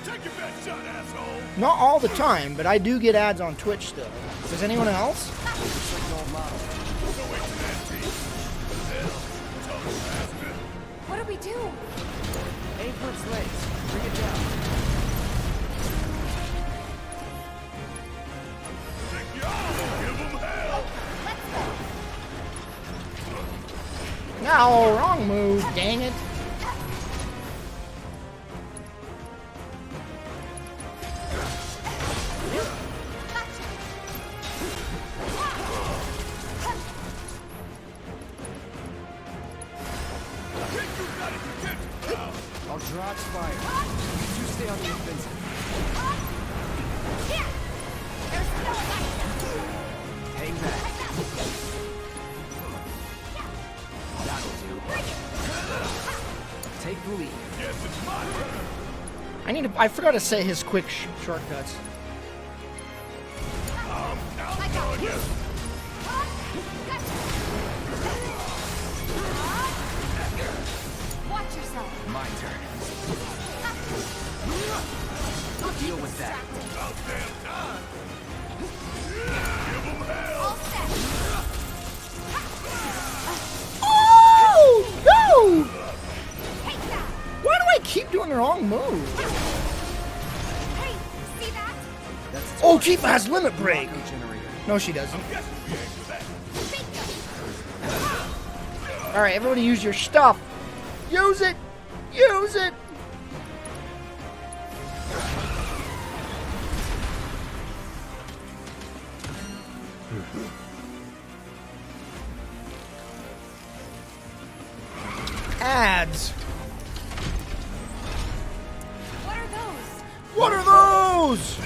Take your best shot, asshole. Not all the time, but I do get ads on Twitch still. Does anyone else? What do we do? Aim for its legs. Bring it down. Give him hell. No, wrong move, dang it. I'll draw its fire. You two stay on the offensive. Hang back. That'll do. Take the lead. Yes, it's my turn. I forgot to set his quick shortcuts. Watch yourself. My turn. Deal with that. About damn time. Give him hell. All set. Oh, no! Take that. Why do I keep doing the wrong move? Hey, see that? That's Oh, Tifa has limit break. generator. No, she doesn't. Alright, everybody use your stuff. Use it! Use it! Ads. What are those? What are those?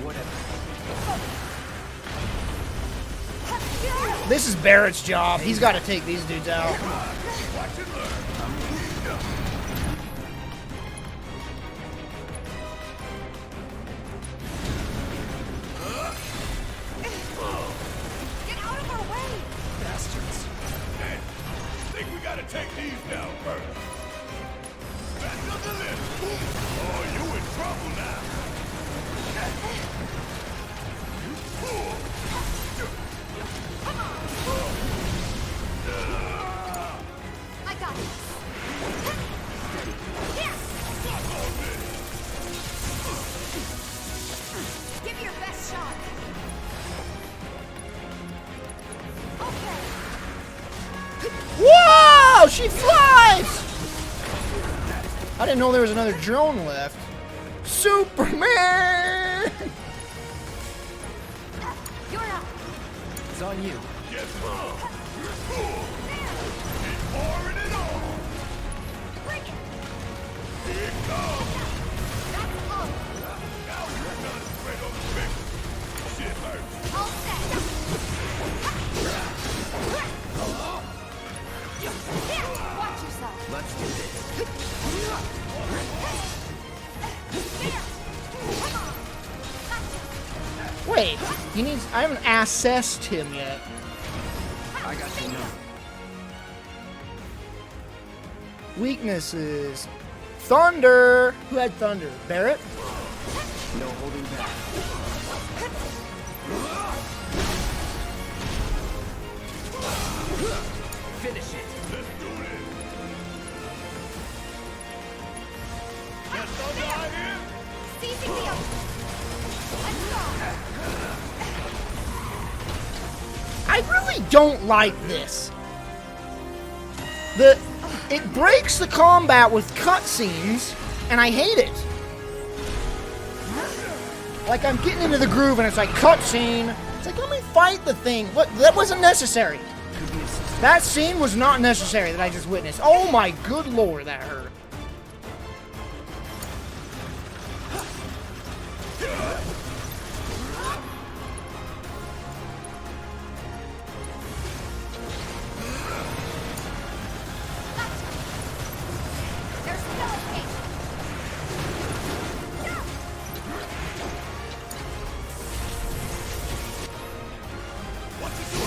Whatever. This is Barrett's job. He's got to take these dudes out. Get out of our way. Bastards. Hey, think we gotta take these down first. Oh, you in trouble now. I got this. Here. Give it your best shot. Okay. Whoa! She flies! I didn't know there was another drone left. Superman! You're up. It's on you. Yes, mom. Keep pouring it on. Bring it. Here it comes. That's all. Now you're done straight on the pick. Shit hurts. All set. Here. Watch yourself. Let's do this. Here. Come on. Gotcha. Wait, he needs. I haven't assessed him yet. I got you now. Weaknesses. Thunder! Who had thunder? Barrett? No holding back. Finish it. Let's do this. Got thunder out here? Seizing the open. Let's go. I really don't like this. It breaks the combat with cutscenes, and I hate it. Like, I'm getting into the groove, and it's like, cutscene. It's like, let me fight the thing. What? That wasn't necessary. That scene was not necessary that I just witnessed. Oh my good lord, that hurt. There's still a case.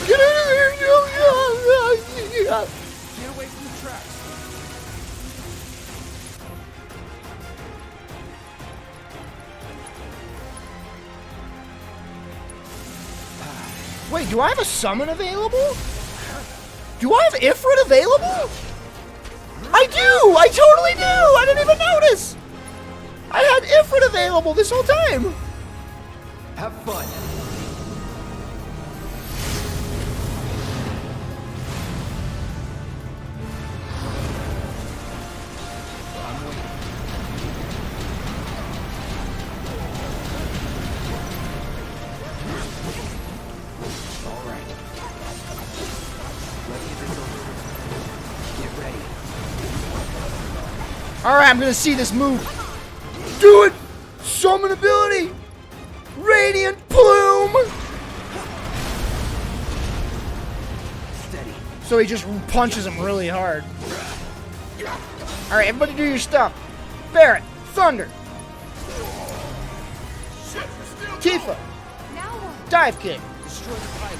Get out of here! Get away from the tracks. Wait, do I have a summon available? Do I have Ifrit available? I do! I totally do! I didn't even notice! I had Ifrit available this whole time! Have fun. I'm waiting. All right. Let's get this over with. Get ready. Alright, I'm gonna see this move. Do it! Summon ability! Radiant Plume! Steady. So he just punches him really hard. Alright, everybody do your stuff. Barrett, Thunder, Tifa, Now what? Dive Kick, Destroy the pilot.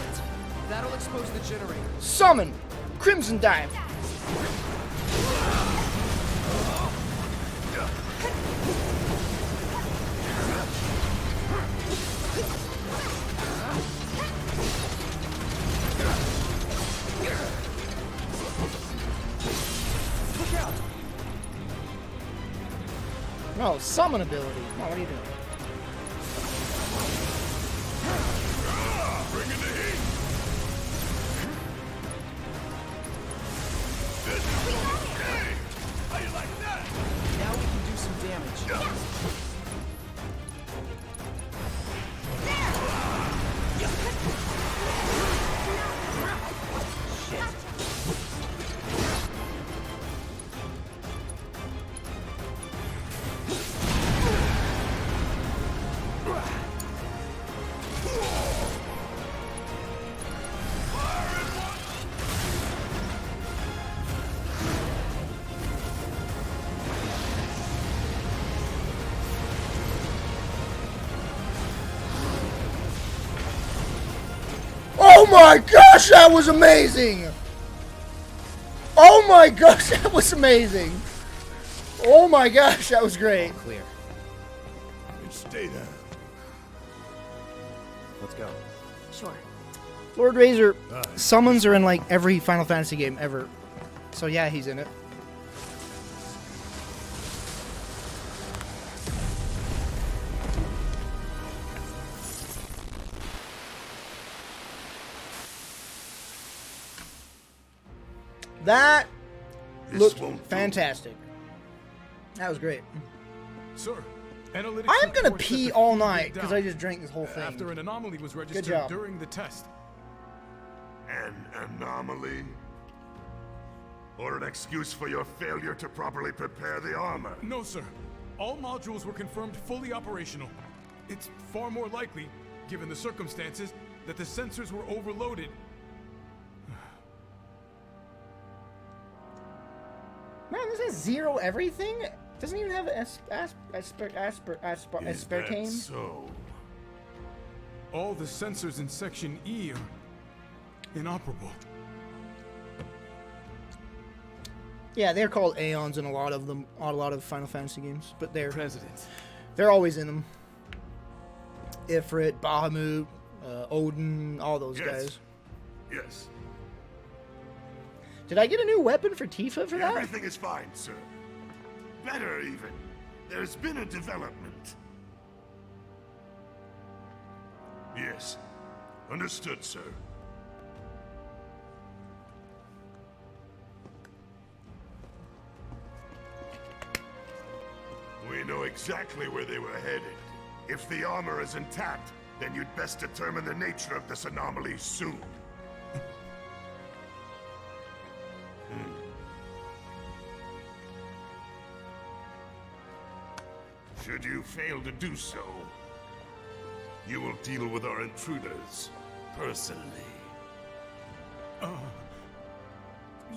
That'll expose the generator. Summon, Crimson Dive. Look out! No, summon ability. Come on, what are you doing? Bring in the heat. This is okay. How you like that? Now we can do some damage. Oh my gosh, that was amazing! Oh my gosh, that was amazing! Oh my gosh, that was great. Clear. And stay down. Let's go. Sure. Lord Razor summons are in like every Final Fantasy game ever. So yeah, he's in it. That This looked won't do. fantastic. That was great. Sir, analytics I'm gonna report that pee the all feed night went because down I just drank this whole thing. after an anomaly was registered job. during the test. An anomaly? Or an excuse for your failure to properly prepare the armor? No, sir. All modules were confirmed fully operational. It's far more likely, given the circumstances, that the sensors were overloaded. Man, this has zero everything. Doesn't even have aspartame. Is that so? All the sensors in Section E are inoperable. Yeah, they're called Aeons in a lot of them, a lot of Final Fantasy games, but President. they're always in them. Ifrit, Bahamut, Odin, all those guys. Yes. Did I get a new weapon for Tifa for that? Everything is fine, sir. Better, even. There's been a development. Yes. Understood, sir. We know exactly where they were headed. If the armor is intact, then you'd best determine the nature of this anomaly soon. Should you fail to do so, you will deal with our intruders personally.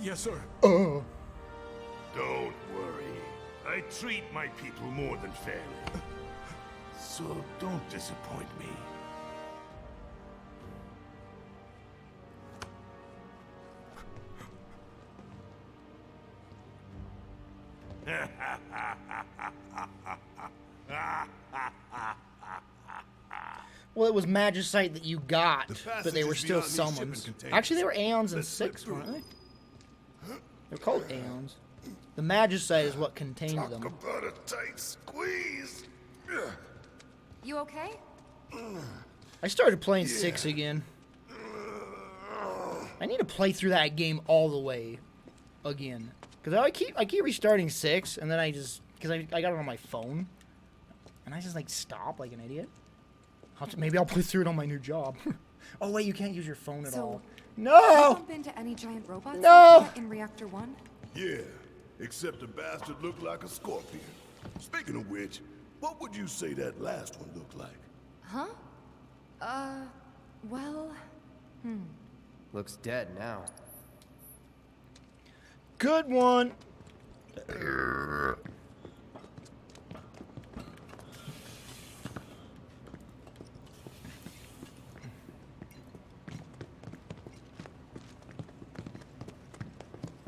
Yes, sir. Oh. Don't worry. I treat my people more than fairly. So don't disappoint me. Well, it was Magicite that you got, The but they passage were is still beyond these shipping summons. containers. Actually, they were Aeons in Let's slip 6, through. weren't they? They're called Aeons. The Magicite is what contained Talk them. about a tight squeeze. You okay? I started playing 6 again. I need to play through that game all the way again. Because I keep restarting 6, and then I just... Because I got it on my phone. And I just, like, stop like an idiot. Maybe I'll play through it on my new job. Oh, wait, you can't use your phone at So, all. You No! bump into any giant robots No! like that in Reactor 1? Yeah, except the bastard looked like a scorpion. Speaking of which, what would you say that last one looked like? Huh? Well... Looks dead now. Good one!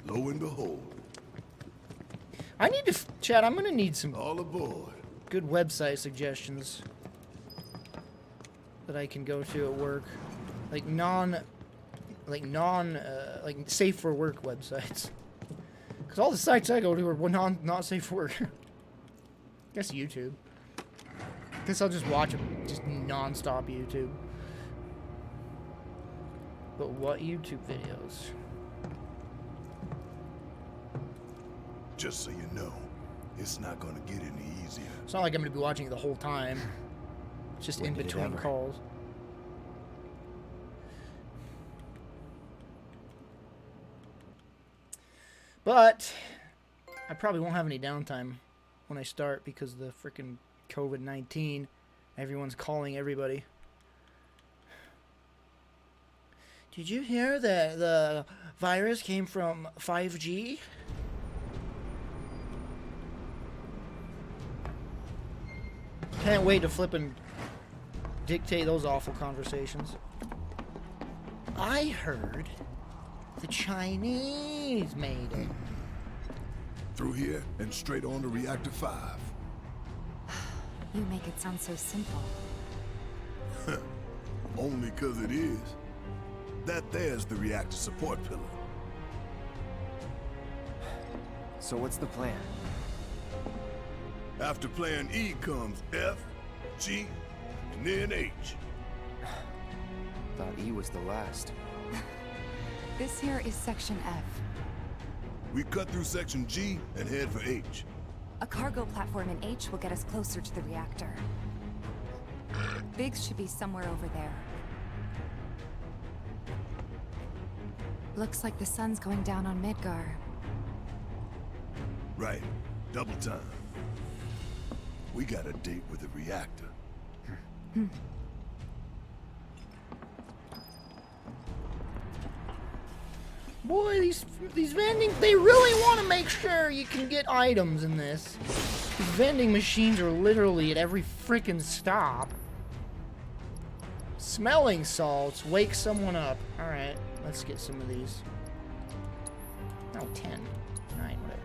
Lo and behold, I need to... Chad, I'm going to need some all aboard. good website suggestions that I can go to at work. Like safe for work websites. Because all the sites I go to are not safe for work. Guess YouTube. Guess I'll just watch just non-stop YouTube. But what YouTube videos? Just so you know, it's not gonna get any easier. It's not like I'm going to be watching it the whole time. It's just When in did it between ever? calls. But I probably won't have any downtime when I start because of the freaking COVID-19. Everyone's calling everybody. Did you hear that the virus came from 5G? Can't wait to flip and dictate those awful conversations. I heard the Chinese made it. Through here and straight on to Reactor 5. You make it sound so simple. Only 'cause it is. That there's the reactor support pillar. So what's the plan? After plan E comes F, G, and then H. Thought E was the last. This here is Section F. We cut through section G and head for H. A cargo platform in H will get us closer to the reactor. Biggs should be somewhere over there. Looks like the sun's going down on Midgar. Right. Double time. We got a date with the reactor. Boy, these vending, they really want to make sure you can get items in this. These vending machines are literally at every freaking stop. Smelling salts, wake someone up. Alright, let's get some of these. Oh, 10. 9, whatever.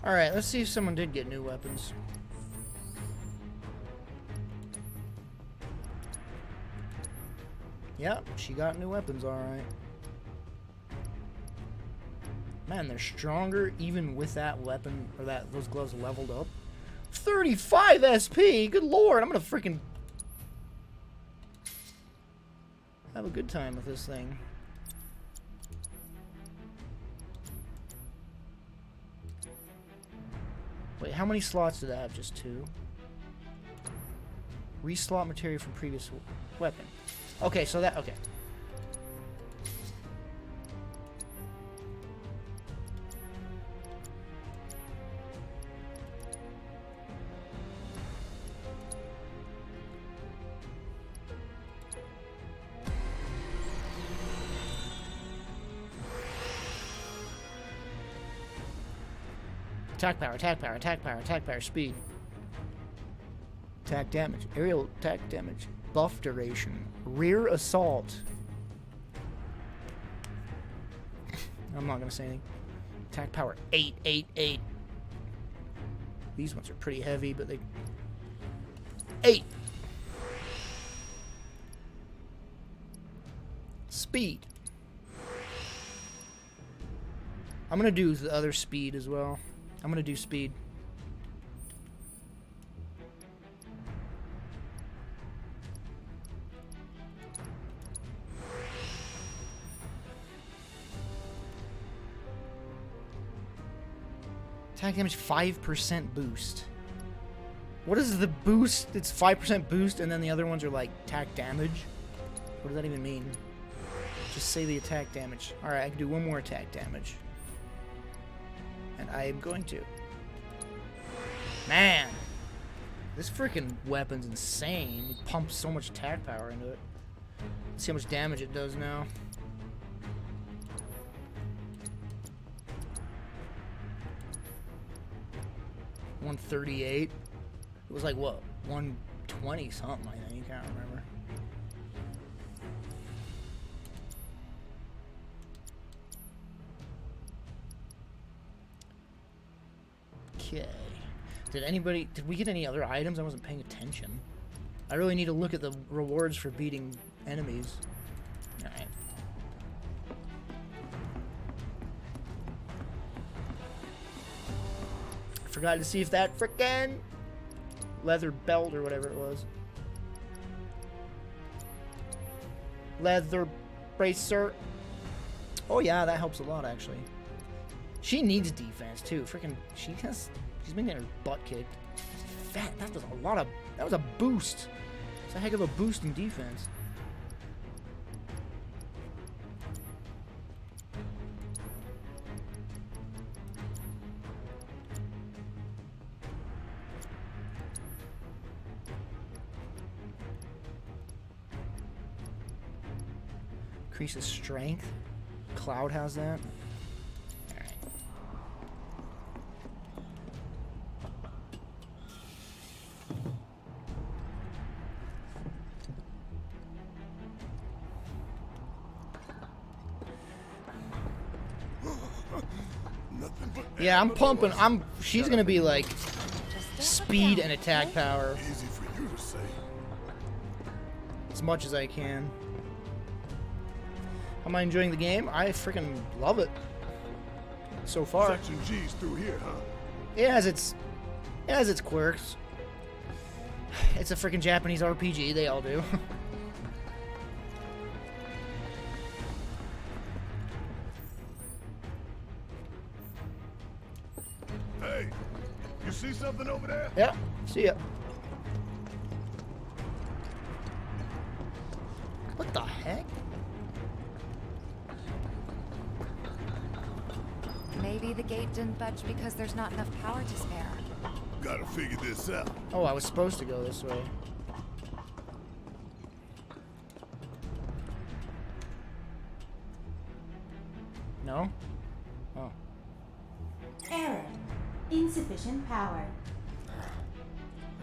Alright, let's see if someone did get new weapons. Yep, she got new weapons, alright. Man, they're stronger even with that weapon, or those gloves leveled up. 35 SP! Good lord, I'm gonna freaking have a good time with this thing. Wait, how many slots did I have? Just 2? Reslot material from previous weapon. Okay, so that... okay. Attack power, attack power, attack power, attack power, speed. Attack damage, aerial attack damage, buff duration, rear assault. I'm not gonna say anything. Attack power 8, 8, 8. These ones are pretty heavy, but they... 8! Speed. I'm gonna do the other speed as well. I'm gonna do speed. Attack damage 5% boost. What is the boost? It's 5% boost and then the other ones are like attack damage? What does that even mean? Just say the attack damage. Alright, I can do one more attack damage. And I am going to. Man! This freaking weapon's insane. It pumps so much attack power into it. Let's see how much damage it does now. $138. It was like, what? 120 something, I think. I can't remember. Okay. Did we get any other items? I wasn't paying attention. I really need to look at the rewards for beating enemies. Alright. Forgot to see if that frickin' leather belt or whatever it was. Leather bracer. Oh yeah, that helps a lot actually. She needs defense too. Freaking, she's been getting her butt kicked. Fat. That was a lot of. That was a boost. It's a heck of a boost in defense. Increases strength. Cloud has that. Nothing but Yeah, I'm pumping. She's gonna be like Just don't speed look and down, attack okay? power easy for you to say. as much as I can. Am I enjoying the game? I freaking love it so far. Section G's through here, huh? It has its quirks. It's a freaking Japanese RPG. They all do. Hey, you see something over there? Yeah. See ya. What the heck? Maybe the gate didn't budge because there's not enough power to spare. Gotta figure this out. Oh, I was supposed to go this way. No? Oh. Error. Insufficient power.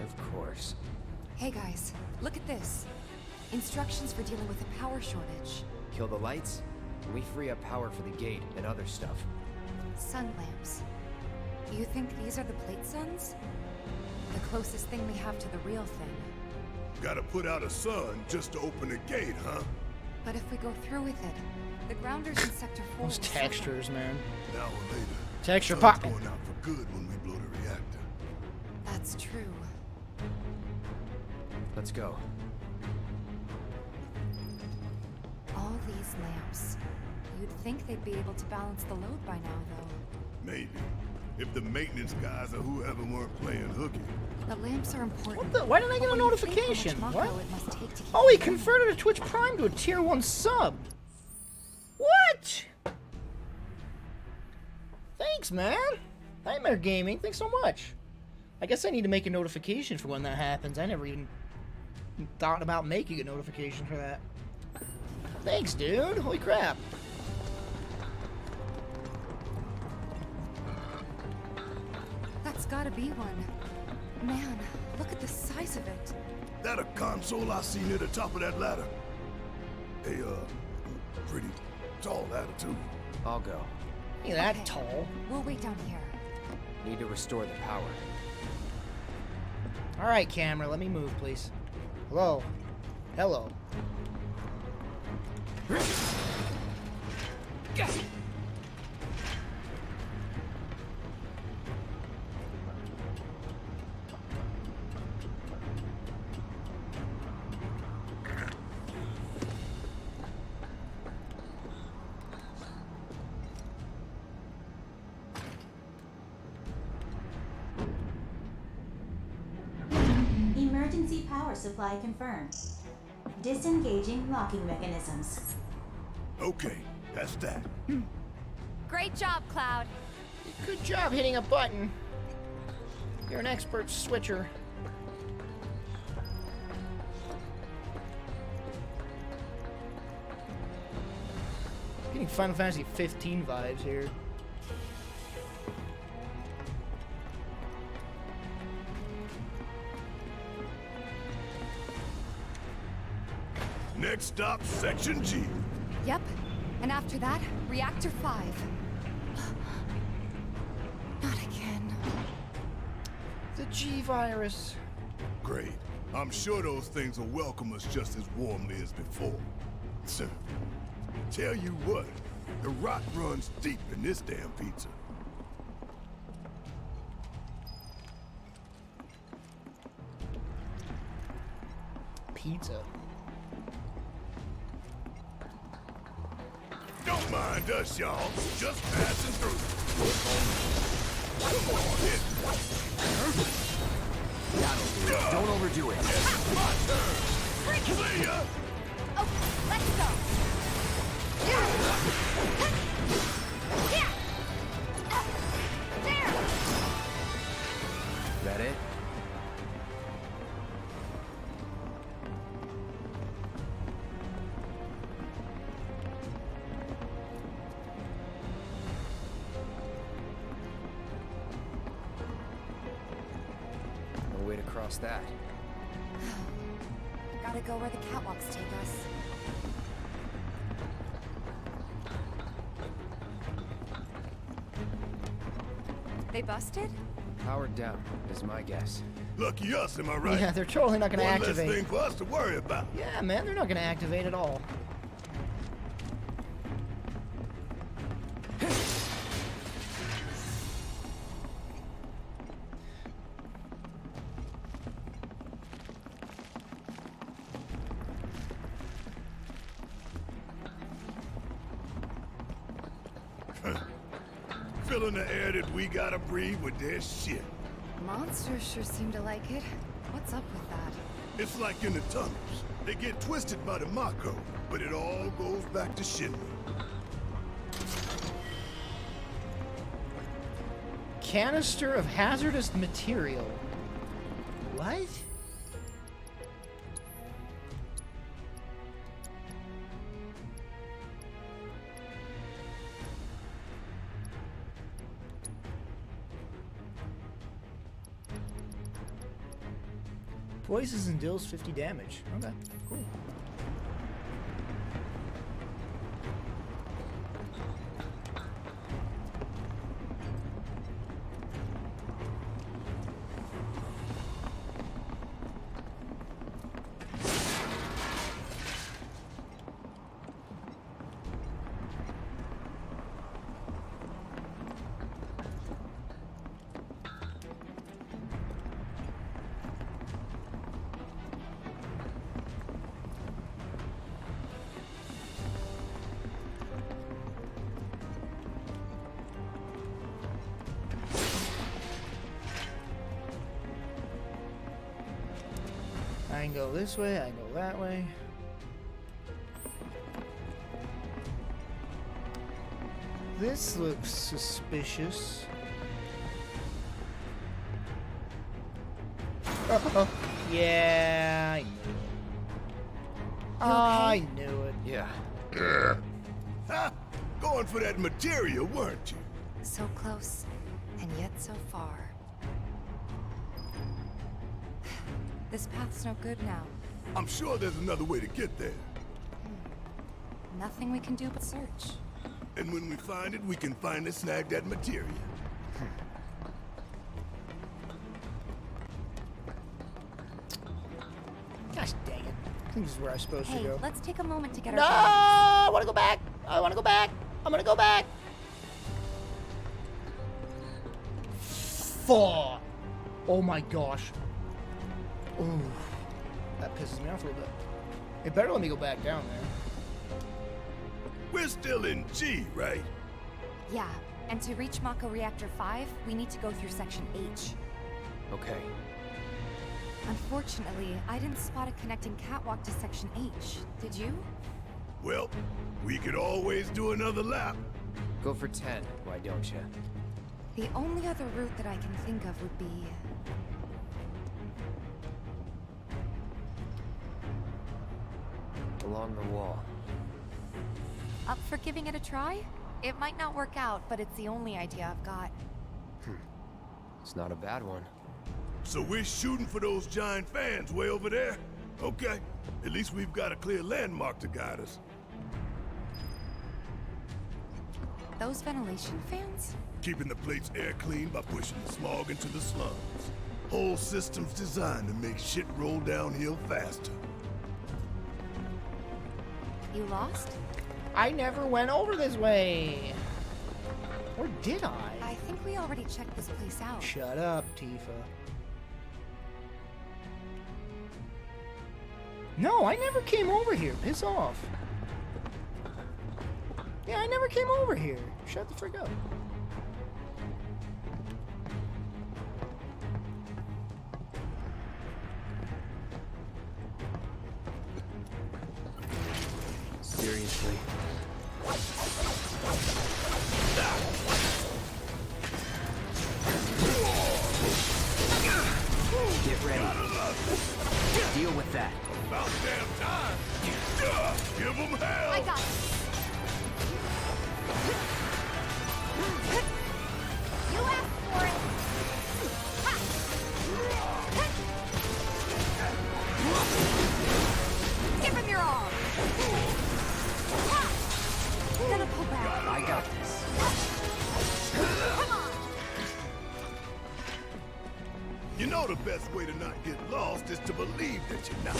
Of course. Hey guys, look at this. Instructions for dealing with a power shortage. Kill the lights, and we free up power for the gate and other stuff. Sun lamps. You think these are the plate suns? The closest thing we have to the real thing. Gotta put out a sun just to open the gate, huh? But if we go through with it, the grounders in Sector 4 Those will slow down. textures, man. An hour later. Texture sun's popping. going out for good when we blow the reactor. That's true. Let's go. All these lamps. You'd think they'd be able to balance the load by now, though. Maybe. If the maintenance guys or whoever weren't playing hooky. The lamps are important. What the? Why didn't I get a But when you think how much notification? Mako What? it must take to keep Oh, he it going. converted a Twitch Prime to a Tier 1 sub. What? Thanks, man. Nightmare Gaming, thanks so much. I guess I need to make a notification for when that happens. I never even thought about making a notification for that. Thanks, dude. Holy crap. That's gotta be one. Man, look at the size of it. That a console I see near the top of that ladder? Pretty tall ladder too. I'll go. Ain't that Okay. tall. We'll wait down here. Need to restore the power. Alright, camera, let me move, please. Hello. Hello. Emergency power supply confirmed. Disengaging locking mechanisms. Okay, that's that. Great job, Cloud. Good job hitting a button. You're an expert switcher. Getting Final Fantasy 15 vibes here. Next stop, Section G. Yep. And after that, Reactor 5. Not again. The G virus. Great. I'm sure those things will welcome us just as warmly as before. So, tell you what, the rot runs deep in this damn pizza. Pizza. Don't mind us, y'all. Just passing through. Come on, hit. That'll do it. Don't overdo it. It's my turn. See ya. Okay, let's go. That it? cross that. Gotta go where the catwalks take us. They busted? Powered down, is my guess. Lucky us, am I right? Yeah, they're totally not gonna One less activate. thing for us to worry about. Yeah, man, they're not gonna activate at all. Filling the air that we gotta breathe with their shit. Monsters sure seem to like it. What's up with that? It's like in the tunnels. They get twisted by the Mako, but it all goes back to Shinra. Canister of hazardous material. What? Poisons and deals 50 damage. Okay, cool. I can go this way, I can go that way. This looks suspicious. Oh, yeah, I knew it. I knew it. Yeah. Ha! Going for that material, weren't you? So close, and yet so far. This path's no good now. I'm sure there's another way to get there. Nothing we can do but search. And when we find it, we can finally snag that material. Gosh dang it. I think this is where I'm supposed to Hey, go. let's take a moment to get No! our I want to go back. I want to go back. I'm going to go back. Fuck. Oh my gosh. Ooh. That pisses me off a little bit. It better let me go back down there. We're still in G, right? Yeah, and to reach Mako Reactor 5, we need to go through Section H. Okay. Unfortunately, I didn't spot a connecting catwalk to Section H. Did you? Well, we could always do another lap. Go for 10, why don't you? The only other route that I can think of would be... Along the wall. Up for giving it a try? It might not work out, but it's the only idea I've got. It's not a bad one. So we're shooting for those giant fans way over there? Okay. At least we've got a clear landmark to guide us. Those ventilation fans? Keeping the plate's air clean by pushing the smog into the slums. Whole system's designed to make shit roll downhill faster. You lost? I never went over this way. Or did I? I think we already checked this place out. Shut up, Tifa. No, I never came over here. Piss off. Yeah, I never came over here. Shut the frick up. Seriously. Get ready. Deal with that. About damn time! Give them hell! I got it. You asked for it. Ha! Gonna pull back. I got this. Come on! You know the best way to not get lost is to believe that you're not.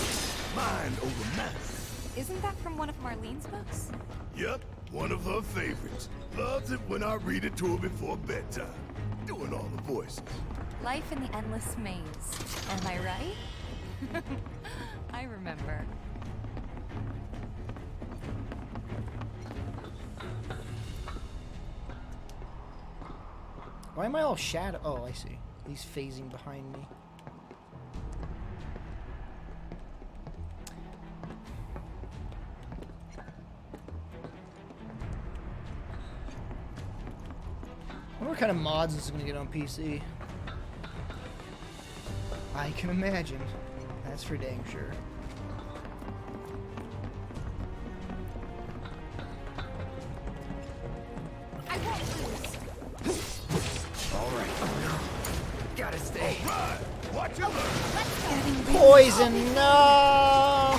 Mind over matter. Isn't that from one of Marlene's books? Yep, one of her favorites. Loves it when I read it to her before bedtime. Doing all the voices. Life in the Endless Maze. Am I right? I remember. Why am I all shadow? Oh, I see. He's phasing behind me. I wonder what kind of mods this is gonna get on PC. I can imagine. That's for dang sure. I won't lose. All right. Gotta stay. Right! Watch your look! Poison, no!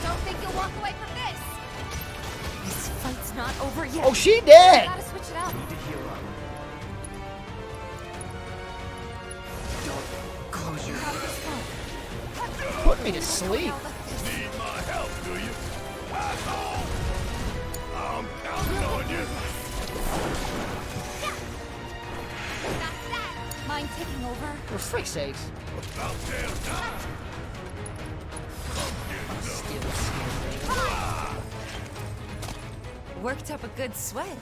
Don't think you'll walk away from this. This fight's not over yet. Oh, she did! Gotta switch it up. Need to heal up. Don't close your How does this go? Put me to sleep. Now lift this. Need my help, do you? Asshole! I'm counting on you! That's that. Mind taking over? For frick's sakes. About damn time! Worked up a good sweat.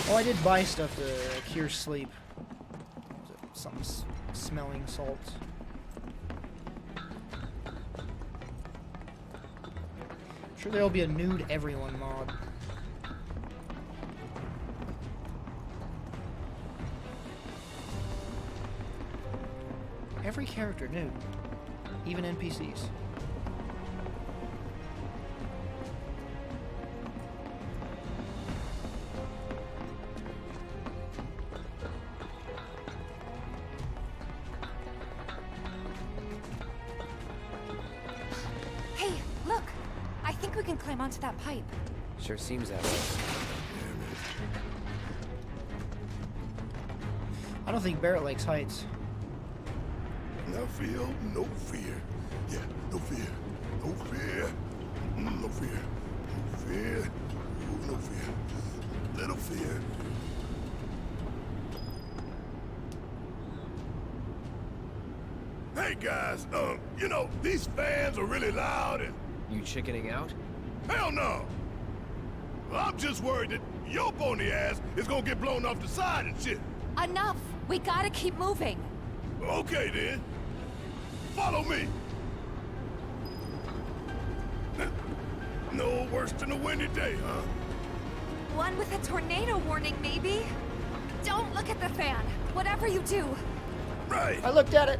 Oh, I did buy stuff to cure sleep. Some smelling salts. Sure, there'll be a nude everyone mod. Every character nude, even NPCs. Hey, look! I think we can climb onto that pipe. Sure seems that way. I don't think Barrett likes heights. No fear, no fear. Yeah, no fear. No fear. No fear. No fear. Ooh, no fear. Little fear. Hey guys, you know, these fans are really loud and You chickening out? hell no! I'm just worried that your bony ass is gonna get blown off the side and shit. Enough! We gotta keep moving. Okay then. Follow me. No worse than a windy day, huh? One with a tornado warning, maybe? Don't look at the fan. Whatever you do. Right. I looked at it.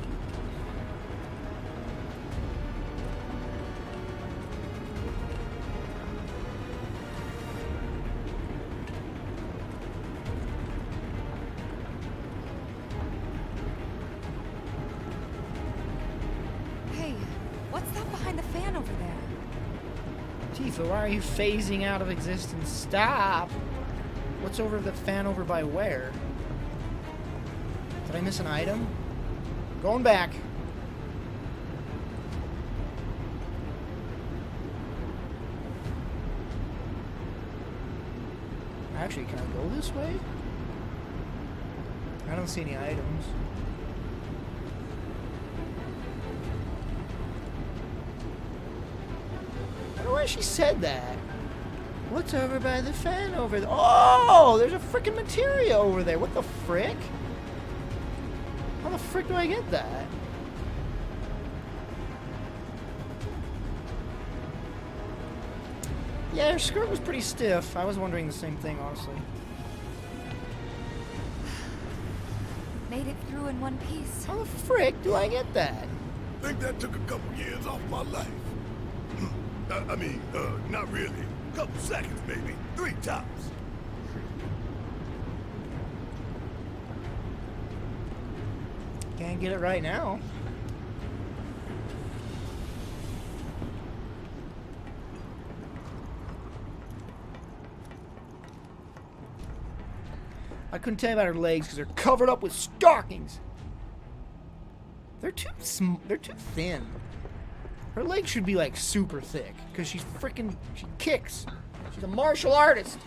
Hey, what's that behind the fan over there? Tifa, why are you phasing out of existence? Stop! What's over the fan over by where? Did I miss an item? Going back. Actually, can I go this way? I don't see any items. I don't know why she said that. What's over by the fan over there? Oh, there's a freaking materia over there. What the frick? How the frick do I get that? Yeah, her skirt was pretty stiff. I was wondering the same thing, honestly. Made it through in one piece. How the frick do I get that? think that took a couple years off my life. I mean, not really. Couple seconds, maybe. 3 tops. Can't get it right now. I couldn't tell you about her legs because they're covered up with stockings. They're too thin. Her legs should be like super thick because she kicks. She's a martial artist.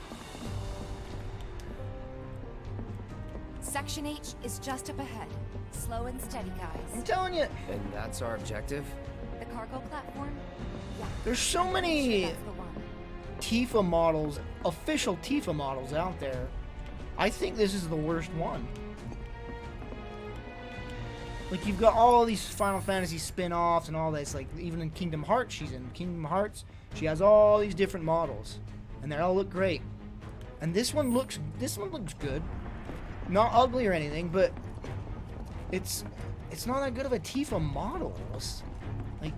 Section H is just up ahead. Slow and steady, I'm guys. telling you, And that's our objective? The cargo platform? Yeah. there's so Sure, many that's the one. Tifa models, official Tifa models out there. I think this is the worst one. Like, you've got all these Final Fantasy spin-offs and all that. It's like, even in Kingdom Hearts, she's in Kingdom Hearts. She has all these different models. And they all look great. And this one looks good. Not ugly or anything, but it's not that good of a Tifa model. Like,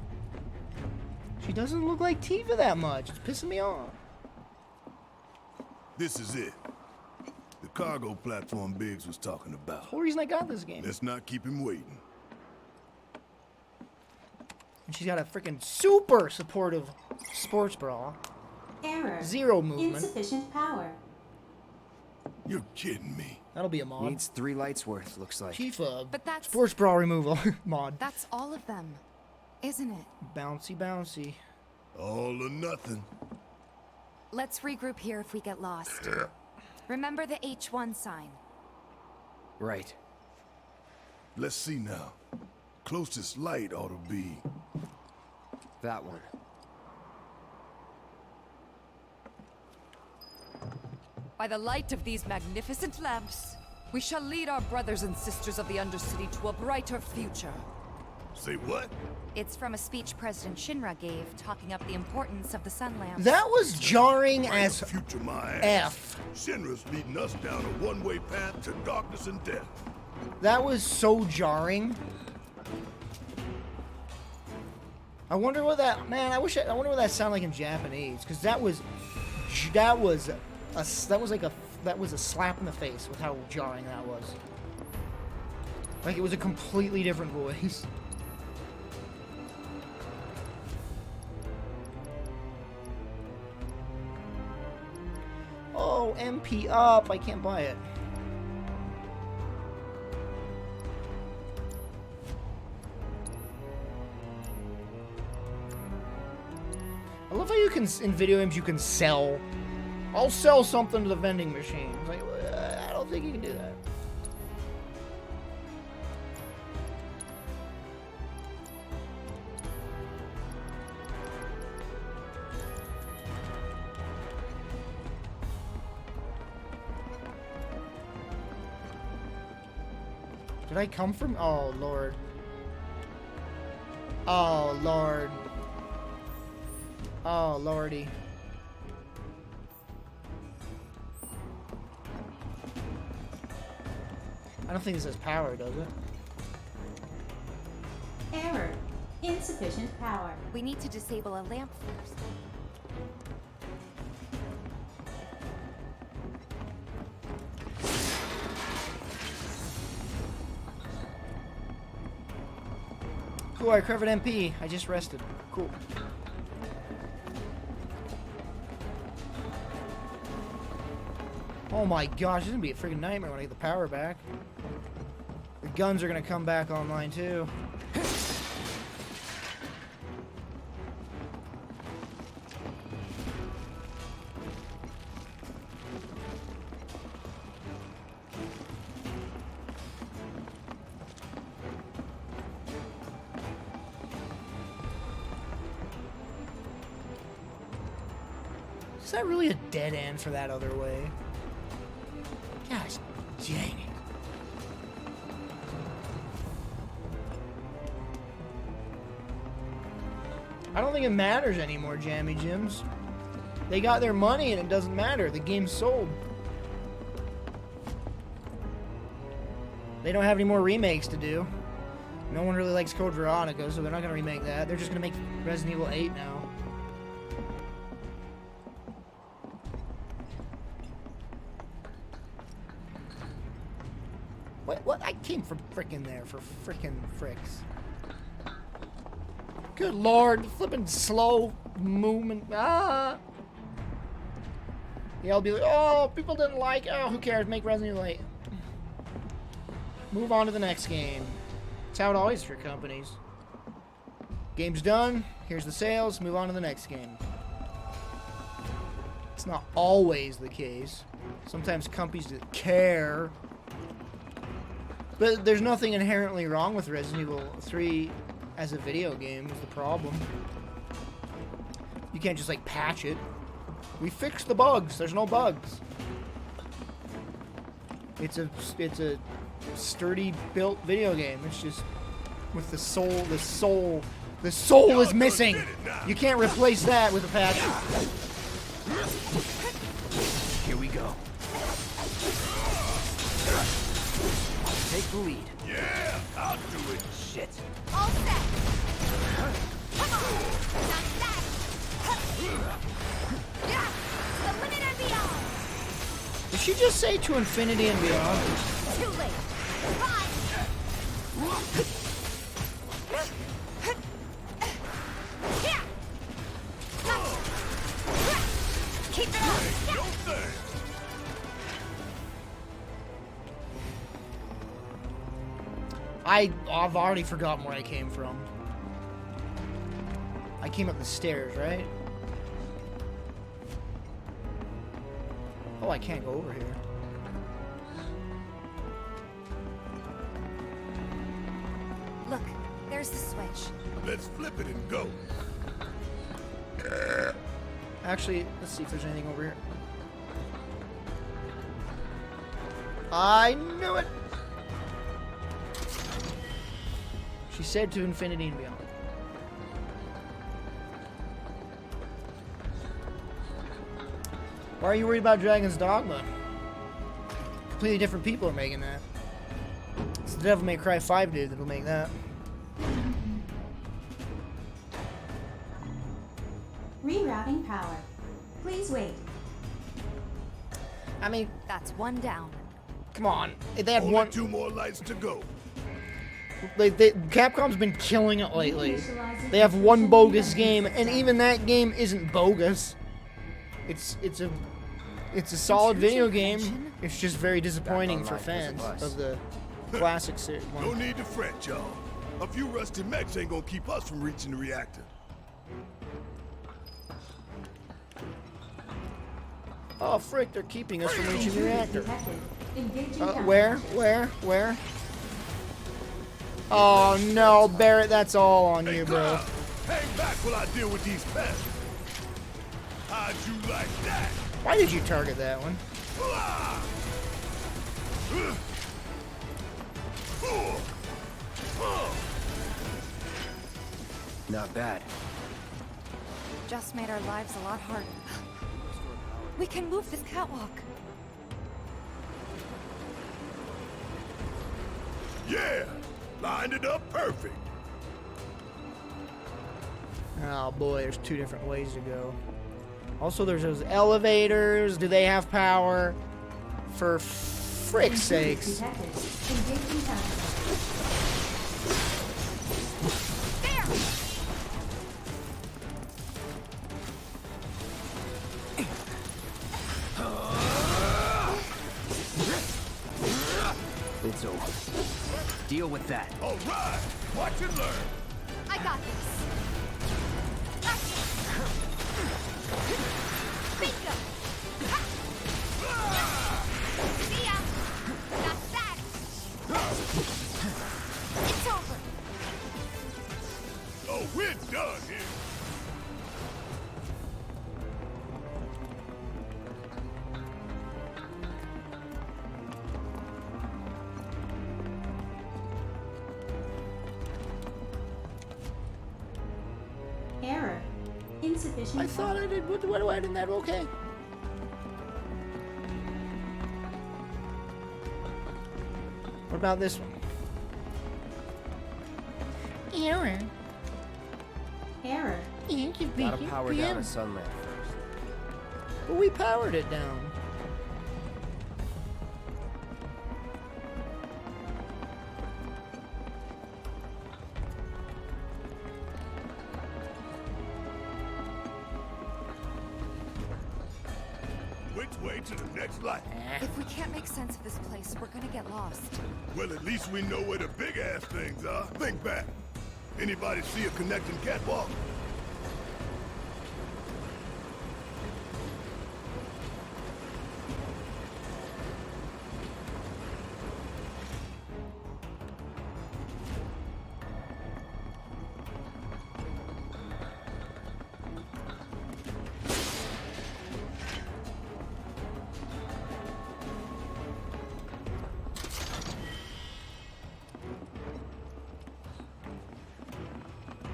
she doesn't look like Tifa that much. It's pissing me off. This is it. The cargo platform Biggs was talking about. Whole reason I got this game. Let's not keep him waiting. And she's got a freaking super supportive sports bra. Error. Zero movement. Insufficient power. You're kidding me. That'll be a mod. Needs 3 lights worth, looks like. Tifa But that's sports bra removal mod. that's all of them, isn't it? Bouncy, bouncy. All or nothing. Let's regroup here if we get lost. Remember the H1 sign. Right. Let's see now. Closest light ought to be... That one. By the light of these magnificent lamps, we shall lead our brothers and sisters of the Undercity to a brighter future. Say what? It's from a speech President Shinra gave talking up the importance of the sun lamps. That was jarring Right as the future, my ass. F. Shinra's leading us down a one-way path to darkness and death. That was so jarring. I wonder what that I wonder what that sounded like in Japanese, because that was a slap in the face with how jarring that was. Like, it was a completely different voice. Oh, MP up! I can't buy it. I love how you can, in video games, you can sell. I'll sell something to the vending machine. It's like, I don't think you can do that. Did I come from? Oh, Lord. Oh, Lord. Oh, Lordy. I don't think this has power, does it? Error. Insufficient power. We need to disable a lamp first. Cool, I recovered MP. I just rested. Cool. Oh my gosh, this is gonna be a freaking nightmare when I get the power back. The guns are gonna come back online too. Is that really a dead end for that other way? Gosh, dang it. I don't think it matters anymore, Jammy Jims. They got their money and it doesn't matter. The game's sold. They don't have any more remakes to do. No one really likes Code Veronica, so they're not gonna remake that. They're just gonna make Resident Evil 8 now. What? I came from frickin' there for frickin' fricks. Good lord, flippin' slow movement. Ah! Yeah, I'll be like, oh, people didn't like it. Oh, who cares? Make Resident Evil 8. Move on to the next game. That's how it always is for companies. Game's done. Here's the sales. Move on to the next game. It's not always the case. Sometimes companies that care. But there's nothing inherently wrong with Resident Evil 3 as a video game is the problem. You can't just like patch it. We fixed the bugs. There's no bugs. It's a sturdy built video game. It's just with the soul is missing. You can't replace that with a patch. Here we go. Take the lead. Yeah, I'll do it. Shit. All set. Come on. Not that. Yeah. The limit and beyond. Did she just say to infinity and beyond? Too late. Bye. Here. Keep it up. No thing. I've already forgotten where I came from. I came up the stairs, right? Oh, I can't go over here. Look, there's the switch. Let's flip it and go. Actually, let's see if there's anything over here. I knew it! She said to infinity and beyond. Why are you worried about Dragon's Dogma? Completely different people are making that. It's the Devil May Cry 5 dude that'll make that. Rerouting power. Please wait. I mean, That's one down. come on. They had Only one. 2 more lights to go. Capcom's been killing it lately. They have one bogus game, and even that game isn't bogus. It's a solid video game. It's just very disappointing for fans of the classic series. No need to fret, y'all. A few rusty mechs ain't gonna keep us from reaching the reactor. Oh frick! They're keeping us from reaching the reactor. Detected. Engaging counter. Where? Oh no, Barrett, that's all on Hey, you, bro. Cloud, hang back while I deal with these pests. How'd you like that? Why did you target that one? Not bad. Just made our lives a lot harder. We can move this catwalk. Yeah, lined it up perfect. Oh boy, there's 2 different ways to go. Also, there's those elevators. Do they have power? For frick's sakes. Detected. Engaging counter. It's over. Deal with that. All right, watch and learn. I got this. Bingo. See ya. Got that. It's over. Oh, we're done here. Error. Insufficient I thought power. I did. What do I did that? Okay. What about this one? Error. Error. Gotta power down a sun lamp first. But we powered it down. Which way to the next light? If we can't make sense of this place, we're gonna get lost. Well, at least we know where the big-ass things are. Think back. Anybody see a connecting catwalk?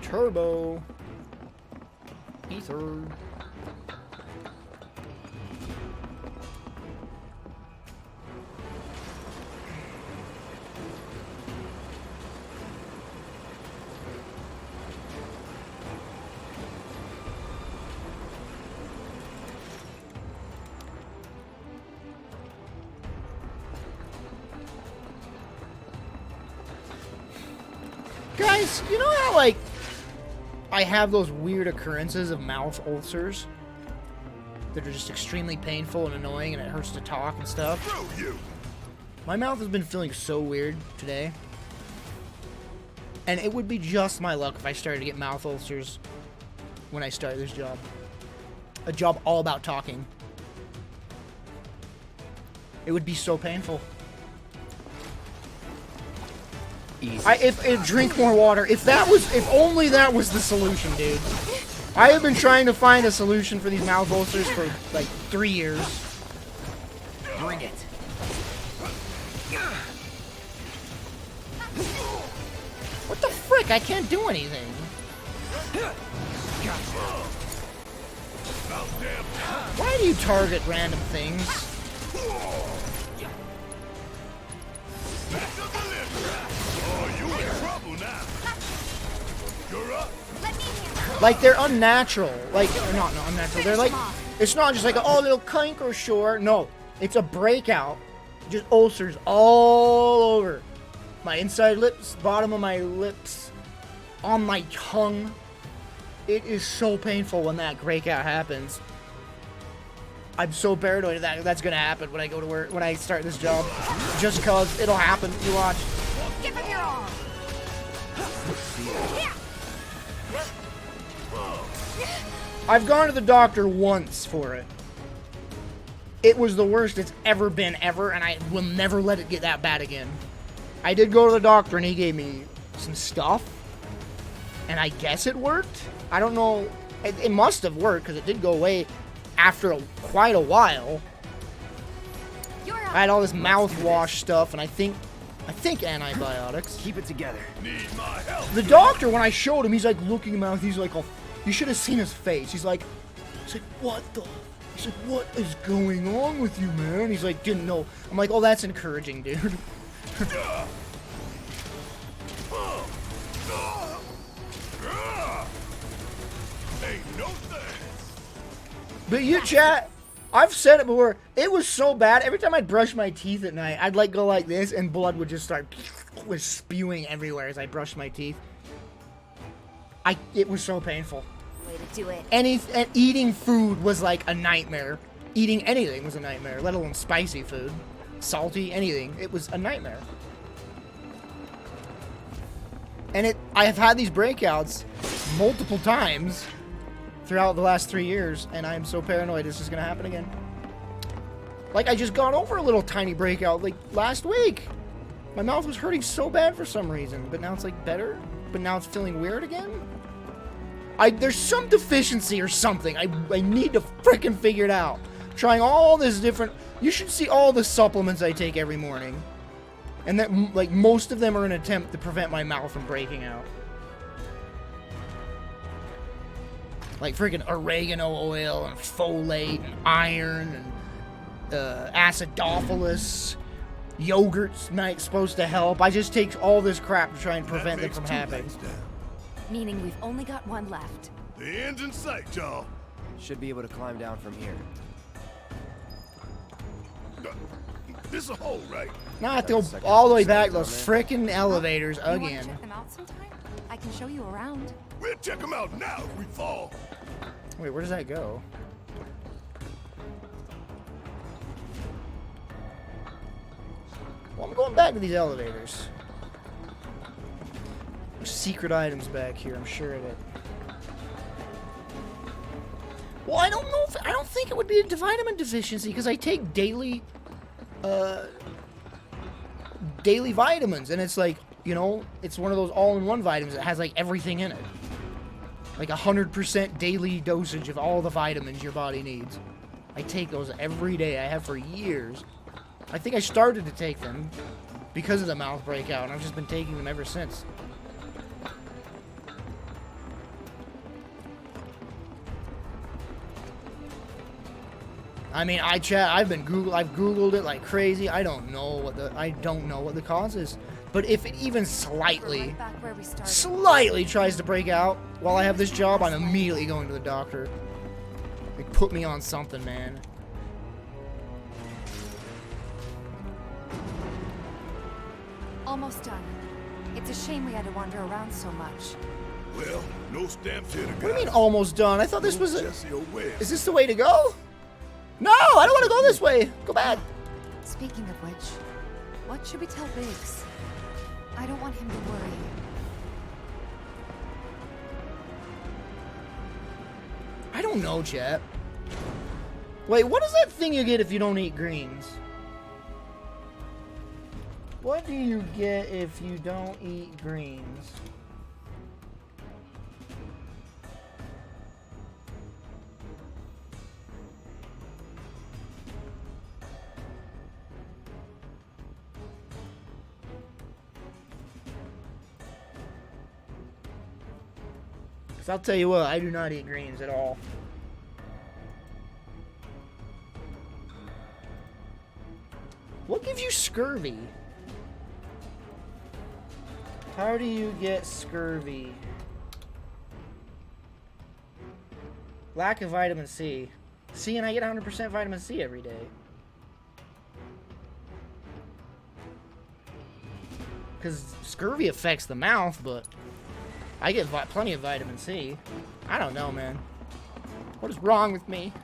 Turbo. Ether. Guys, you know how, like, I have those weird occurrences of mouth ulcers that are just extremely painful and annoying, and it hurts to talk and stuff? Screw you! My mouth has been feeling so weird today. And it would be just my luck if I started to get mouth ulcers when I started this job. A job all about talking. It would be so painful. Easy. If drink more water. If only that was the solution, dude. I have been trying to find a solution for these mouth ulcers for like 3 years. Bring it. What the frick? I can't do anything. Why do you target random things? Oh, you in trouble now. You're up. Like, they're unnatural. Like, not unnatural. They're like, it's not just like, oh, little canker sore. No, it's a breakout. Just ulcers all over. My inside lips, bottom of my lips, on my tongue. It is so painful when that breakout happens. I'm so paranoid that that's gonna happen when I go to work, when I start this job. Just cause it'll happen. You watch. Give him your arm! I've gone to the doctor once for it. It was the worst it's ever been, ever, and I will never let it get that bad again. I did go to the doctor, and he gave me some stuff, and I guess it worked. I don't know. It must have worked, because it did go away after quite a while. I had all this mouthwash stuff, and I think antibiotics. Keep it together. Need my help. The doctor, when I showed him, he's like looking at my mouth. He's like, oh, you should have seen his face. He's like, what the? He's like, what is going on with you, man? He's like, didn't know. I'm like, oh, that's encouraging, dude. Ain't no thanks. But you, chat, I've said it before. It was so bad. Every time I'd brush my teeth at night, I'd like go like this, and blood would just start spewing everywhere as I brushed my teeth. It was so painful. Way to do it. And eating food was like a nightmare. Eating anything was a nightmare, let alone spicy food, salty, anything. It was a nightmare. And I have had these breakouts multiple times throughout the last 3 years, and I am so paranoid it's just gonna happen again. Like, I just got over a little tiny breakout like last week. My mouth was hurting so bad for some reason, but now it's like better. But now it's feeling weird again. There's some deficiency or something. I need to frickin' figure it out. I'm trying all this different. You should see all the supplements I take every morning, and that like most of them are an attempt to prevent my mouth from breaking out. Like freaking oregano oil and folate and iron and acidophilus, yogurt's supposed to help. I just take all this crap to try and prevent them That from makes two happening. lights down. Meaning we've only got one left. The end's in sight, y'all. Should be able to climb down from here. This a hole, right? Now I have to go all the way back to those frickin' elevators You wanna again. check them out sometime? I can show you around. We'll check them out now if we fall. Wait, where does that go? Well, I'm going back to these elevators. There's secret items back here, I'm sure of it. Well, I don't know if, I don't think it would be a vitamin deficiency because I take daily vitamins, and it's like, you know, it's one of those all-in-one vitamins that has like everything in it. Like 100% daily dosage of all the vitamins your body needs. I take those every day. I have for years. I think I started to take them because of the mouth breakout, and I've just been taking them ever since. I mean, I've Googled it like crazy. I don't know what the cause is. But if it even We're slightly right back where we started. tries to break out while I have this job, I'm immediately going to the doctor. Like, put me on something, man. Almost done. It's a shame we had to wander around so much. Well, no stamps here to guide. What do you mean almost done? I thought this was Jesse or Wes. Is this the way to go? No, I don't want to go this way. Go back. Speaking of which, what should we tell Biggs? I don't want him to worry. I don't know, chat. Wait, what is that thing you get if you don't eat greens? What do you get if you don't eat greens? Because I'll tell you what, I do not eat greens at all. What gives you scurvy? How do you get scurvy? Lack of vitamin C. See, and I get 100% vitamin C every day. Because scurvy affects the mouth, but I get plenty of vitamin C. I don't know, man. What is wrong with me?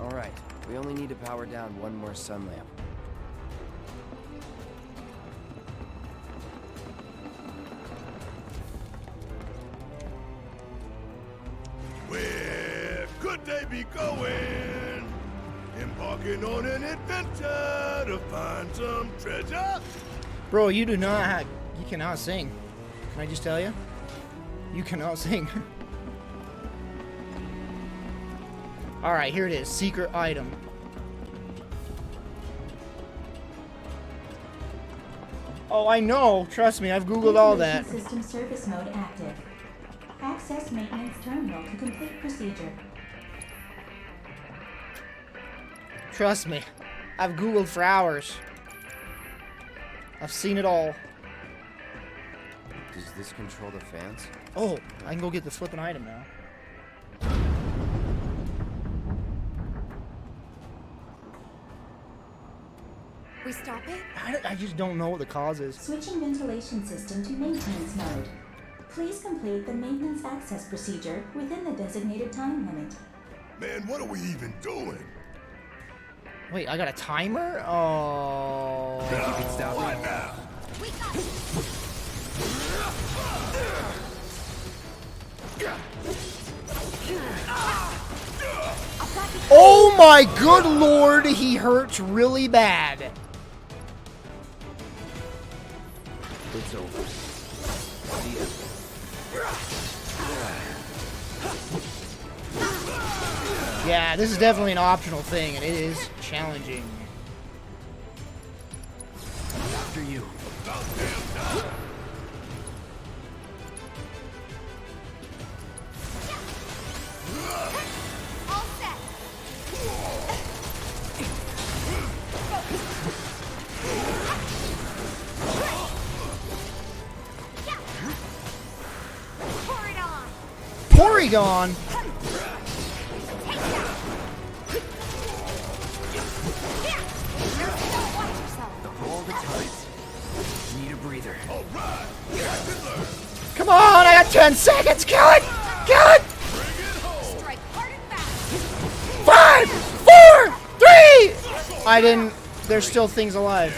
Alright, we only need to power down one more sun lamp. Where could they be going? Embarking on an adventure to find some treasure? Bro, you do not have... You cannot sing. Can I just tell you? You cannot sing. Alright, here it is. Secret item. Oh, I know. Trust me, I've Googled all that. System service mode active. Access maintenance terminal to complete procedure. Trust me. I've Googled for hours. I've seen it all. Does this control the fans? Oh, I can go get the flipping item now. We stop it? I just don't know what the cause is. Switching ventilation system to maintenance mode. Please complete the maintenance access procedure within the designated time limit. Man, what are we even doing? Wait, I got a timer? Oh. Think you can stop What me? now? Oh my good lord, he hurts really bad. It's over. See ya. Yeah, this is definitely an optional thing, and it is challenging. After you. Fury gone. All the time. Need a breather. Come on, I got 10 seconds. Kill it. Kill it. Strike hard and fast. 5, 4, 3. I didn't. There's still things alive.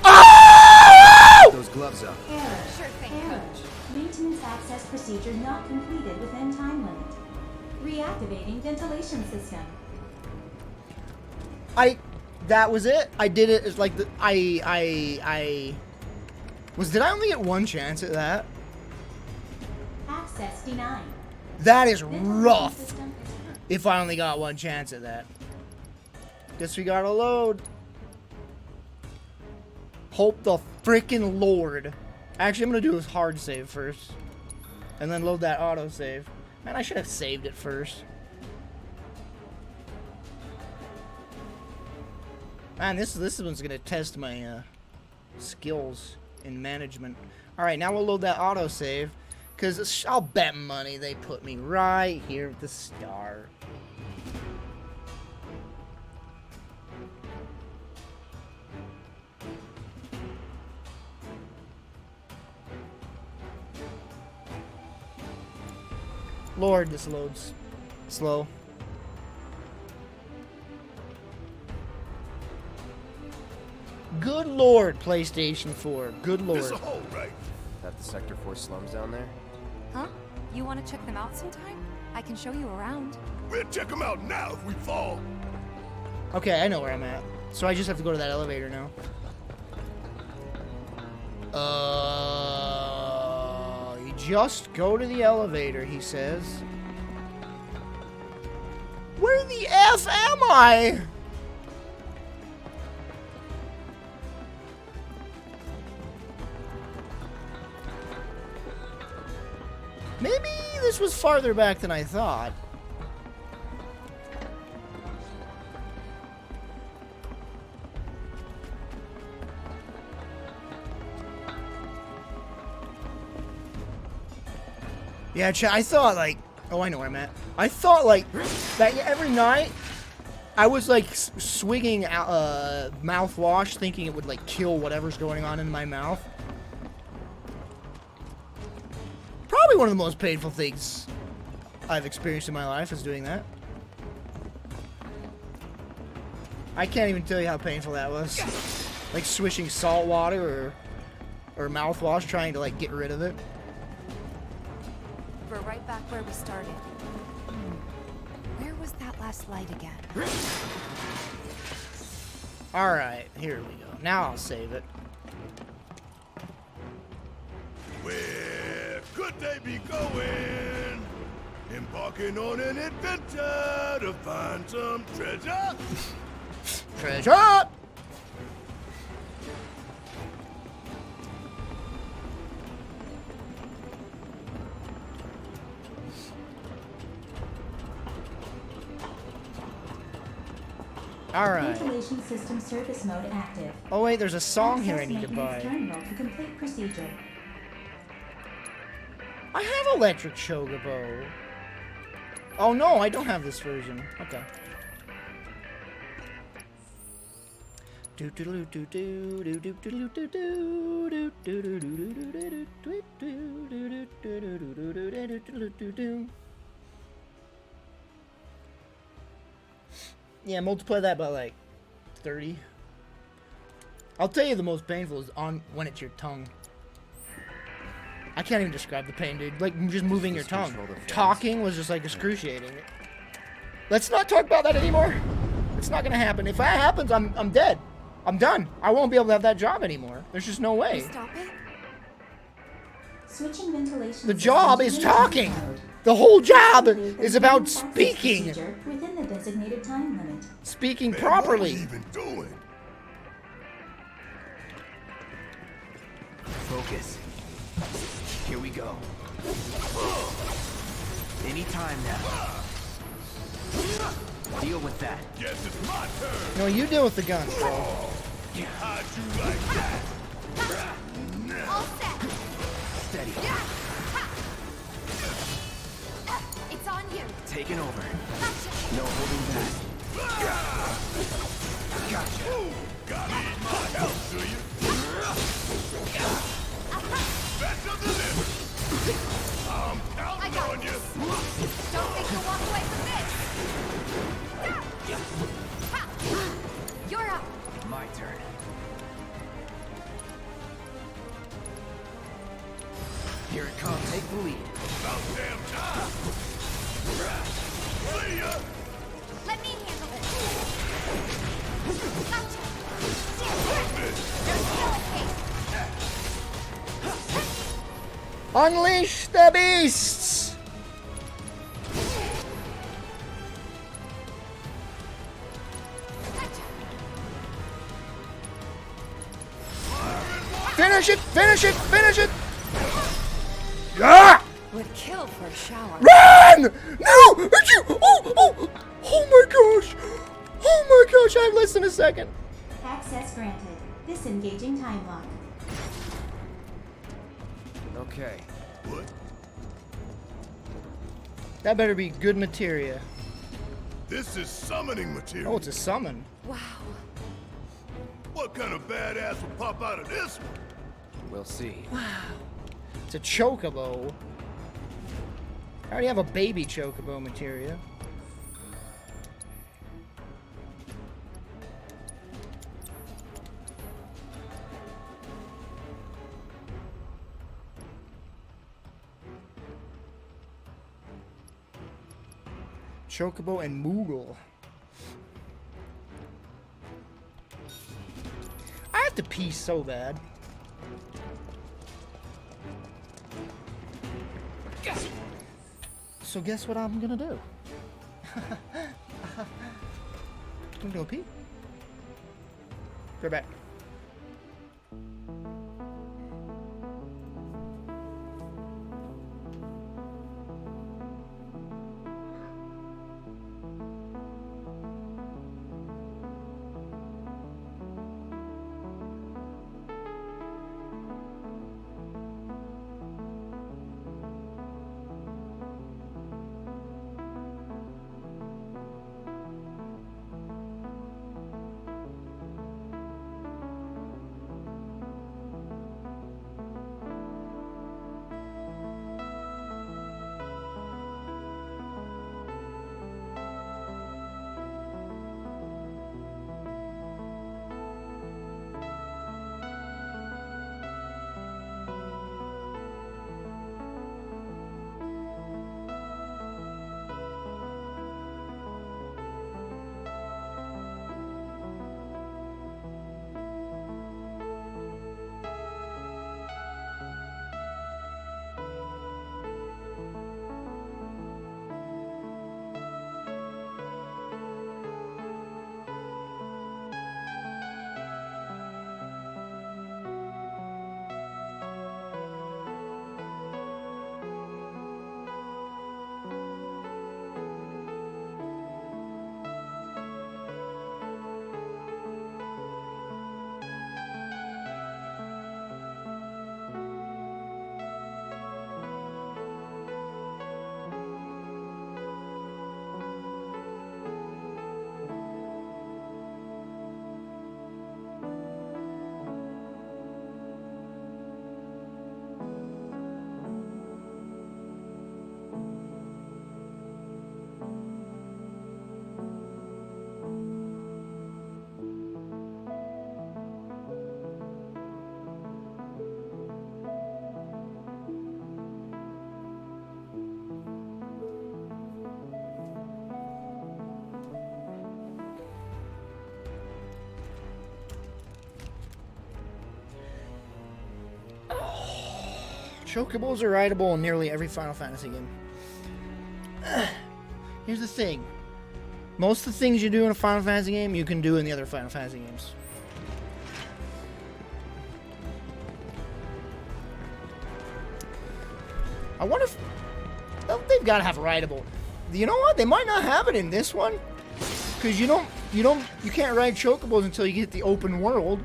Oh! Those gloves up. Sure thing, Error. Coach. Maintenance access procedure not completed within time limit. Reactivating ventilation system. That was it. I did it. It's like did I only get one chance at that? Access denied. That is Ventilation rough. system is If I only got one chance at that. Guess we gotta load. Hope the frickin' Lord. Actually, I'm gonna do this hard save first. And then load that auto save. Man, I should have saved it first. Man, this one's gonna test my skills in management. Alright, now we'll load that auto save. Because I'll bet money they put me right here at the start. Lord, this loads slow. Good Lord, PlayStation 4. Good Lord. It's a hole, right? That the Sector 4 slums down there? Huh? You want to check them out sometime? I can show you around. We'll check them out now if we fall. Okay, I know where I'm at. So I just have to go to that elevator now. You just go to the elevator, he says. Where the F am I? Maybe this was farther back than I thought. Yeah, I thought like, oh, I know where I'm at. I thought like that every night I was like swigging mouthwash, thinking it would like kill whatever's going on in my mouth. Probably one of the most painful things I've experienced in my life is doing that. I can't even tell you how painful that was. Like swishing salt water or mouthwash, trying to like get rid of it. We're right back where we started. Where was that last light again? Alright, here we go. Now I'll save it. Where could they be going? Embarking on an adventure to find some treasure? Treasure! Alright. ventilation system service mode active. Oh wait, there's a song here I Access need to maintenance buy. terminal to complete procedure. I have electric chocobo. Oh no, I don't have this version. Okay. Yeah, multiply that by like 30. I'll tell you the most painful is on when it's your tongue. I can't even describe the pain, dude. Like just moving your tongue. Talking was just like excruciating. Let's not talk about that anymore. It's not gonna happen. If that happens, I'm dead. I'm done. I won't be able to have that job anymore. There's just no way. Stop it. Switching ventilation The system job to is maintenance talking. mode. The whole job Activate the is about maintenance access speaking. procedure within the designated time limit. Speaking Man, what are we properly. even doing? Focus. Here we go. Anytime now. Deal with that. Guess it's my turn. No, you deal with the guns, bro. How'd you like that? All set. Steady. taking over. No holding back. Gotcha. Gotta need my help, do you? Best of the living. I'm counting on you. Don't think you'll walk away from this! Ha! You're up! My turn. Here it comes. Take the lead. About damn time. See ya. Let me handle it! Gotcha! Bitch. There's still a case! Unleash the beasts! Finish it! Finish it! Finish it! Ah! Would kill for a shower. Run! No! Achoo! Oh my gosh! Oh my gosh, I have less than a second. Access granted. Disengaging time lock. Okay. What? That better be good materia. This is summoning material. Oh, it's a summon. Wow. What kind of badass will pop out of this one? We'll see. It's a chocobo. I already have a baby chocobo materia. Chocobo and Moogle. I have to pee so bad. So guess what I'm gonna do? I'm gonna go pee. Be right back. Chocobos are rideable in nearly every Final Fantasy game. Here's the thing. Most of the things you do in a Final Fantasy game, you can do in the other Final Fantasy games. I wonder if... oh, they've got to have rideable. You know what? They might not have it in this one. Because you can't ride Chocobos until you get the open world.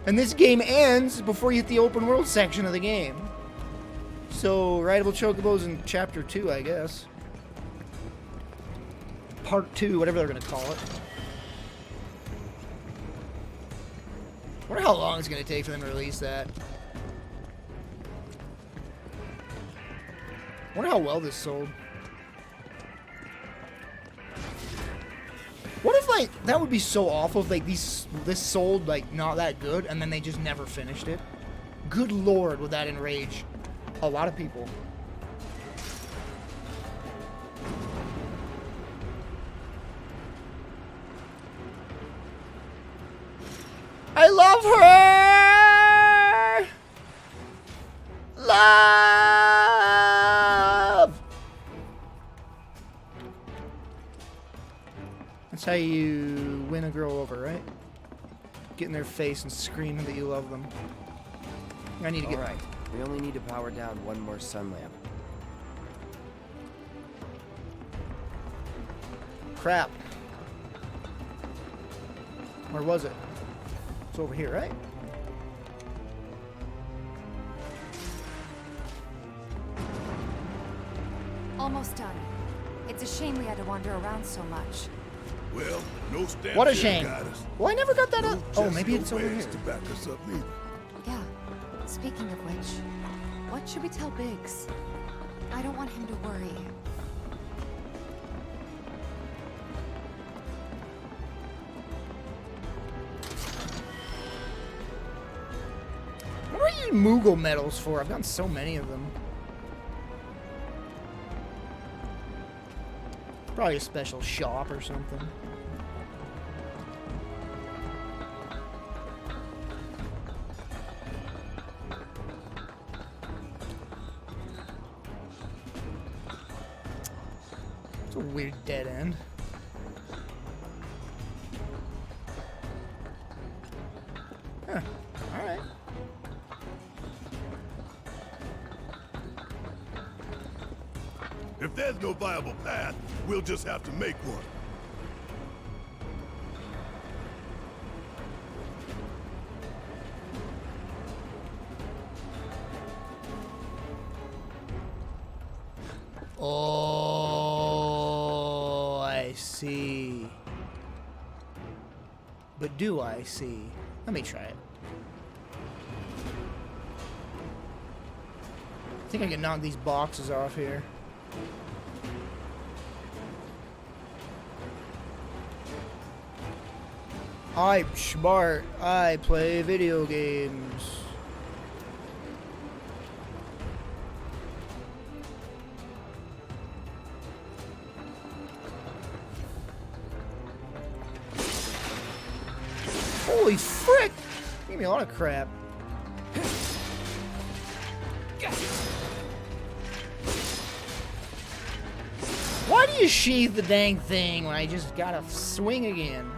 And this game ends before you hit the open world section of the game. So, rideable Chocobos in Chapter 2, I guess. Part 2, whatever they're gonna call it. Wonder how long it's gonna take for them to release that. Wonder how well this sold. What if, like, that would be so awful if, like, this sold, like, not that good, and then they just never finished it? Good lord, would that enrage a lot of people. I love her! Love! That's how you win a girl over, right? Get in their face and scream that you love them. I need to get... Alright, we only need to power down one more sun lamp. Crap. Where was it? It's over here, right? Almost done. It's a shame we had to wander around so much. Well, no stamp What a check shame. got us. Well, I never got that No up. Oh, chest, maybe no it's over wedge here. to back us up neither. Yeah. Speaking of which, what should we tell Biggs? I don't want him to worry. What are you Moogle medals for? I've gotten so many of them. Probably a special shop or something. It's a weird dead end. Huh. Alright. If there's no viable path, we'll just have to make one. Oh, I see. But do I see? Let me try it. I think I can knock these boxes off here. I'm smart. I play video games. Holy frick! Gave me a lot of crap. Why do you sheathe the dang thing when I just gotta swing again?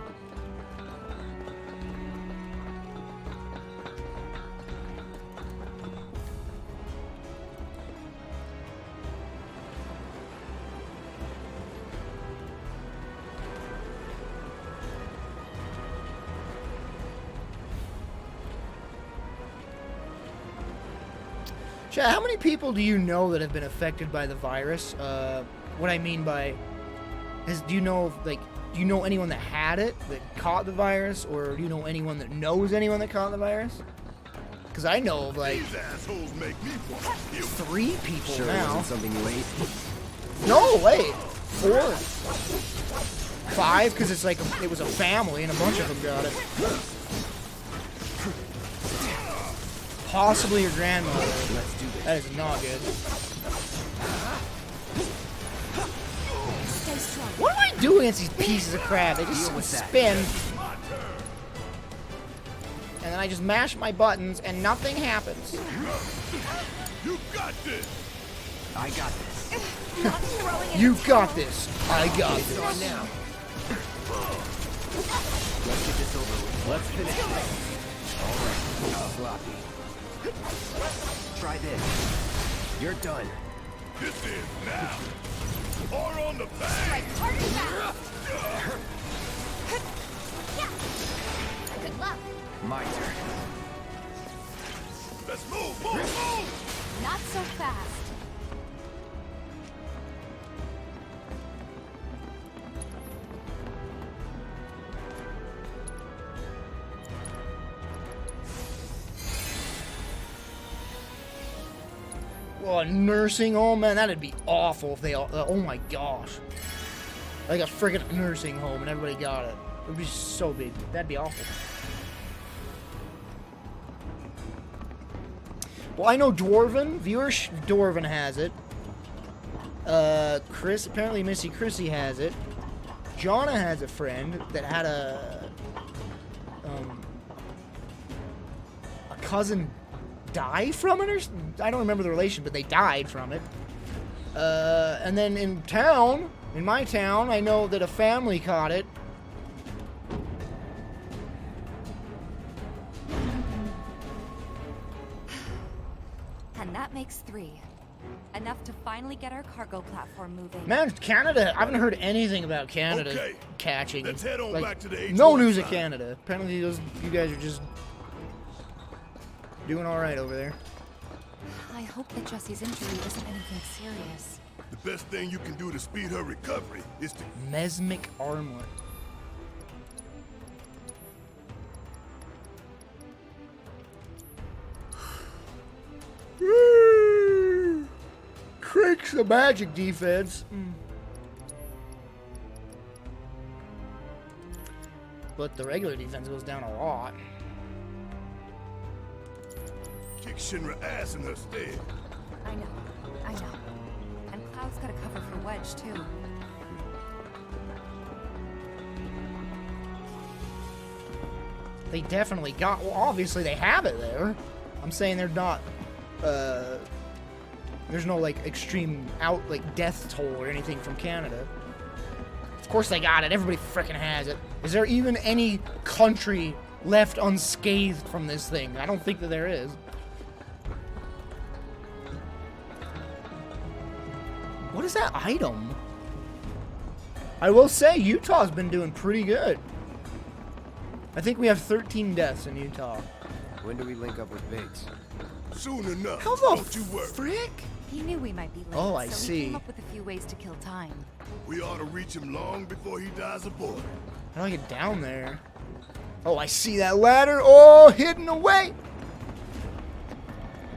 Chad, how many people do you know that have been affected by the virus? What I mean by is, do you know anyone that had it, that caught the virus, or do you know anyone that knows anyone that caught the virus? Because I know of like These assholes make me want to kill 3 people Sure, it now. wasn't something you ate. No, wait, 4, 5, because it's like it was a family and a bunch of them got it. Possibly your grandmother. Let's do this. That is not good. Stay strong. What do I do against these pieces of crap? They just Deal with that. spin. And then I just mash my buttons and nothing happens. You got this! I got this. Not throwing it. You got this. I got It's this. on now. Let's get this over with. Let's finish this. Alright. Sloppy. Try this. You're done. This is now! Or on the back! Hard and fast. Good luck. My turn. Let's move, move, move! Not so fast. Oh, a nursing home, man, that'd be awful if they all, oh my gosh. Like a friggin' nursing home and everybody got it. It would be so big. That'd be awful. Well, I know Dwarven. Dwarven has it. Chris, apparently Missy Chrissy has it. Jonna has a friend that had a cousin die from it, or I don't remember the relation, but they died from it. And then in my town, I know that a family caught it. And that makes 3. Enough to finally get our cargo platform moving. Man, Canada, I haven't heard anything about Canada Okay, catching. let's head on back to the H1 no news of side. Canada. Apparently you guys are just doing all right over there. I hope that Jessie's injury isn't anything serious. The best thing you can do to speed her recovery is to... Mesmic armor. Cranks the magic defense. But the regular defense goes down a lot. kick Shinra ass in her stead. I know. And Cloud's got a cover for Wedge, too. They definitely got... Well, obviously they have it there. I'm saying they're not... there's no, like, extreme death toll or anything from Canada. Of course they got it. Everybody frickin' has it. Is there even any country left unscathed from this thing? I don't think that there is. What is that item? I will say, Utah's been doing pretty good. I think we have 13 deaths in Utah. When do we link up with Biggs? Soon enough. How the Don't you worry. frick? He knew we might be late, Oh, I so see. he came up with a few ways to kill time. We ought to reach him long before he dies aboard. How do I get down there? Oh, I see that ladder. Oh, hidden away.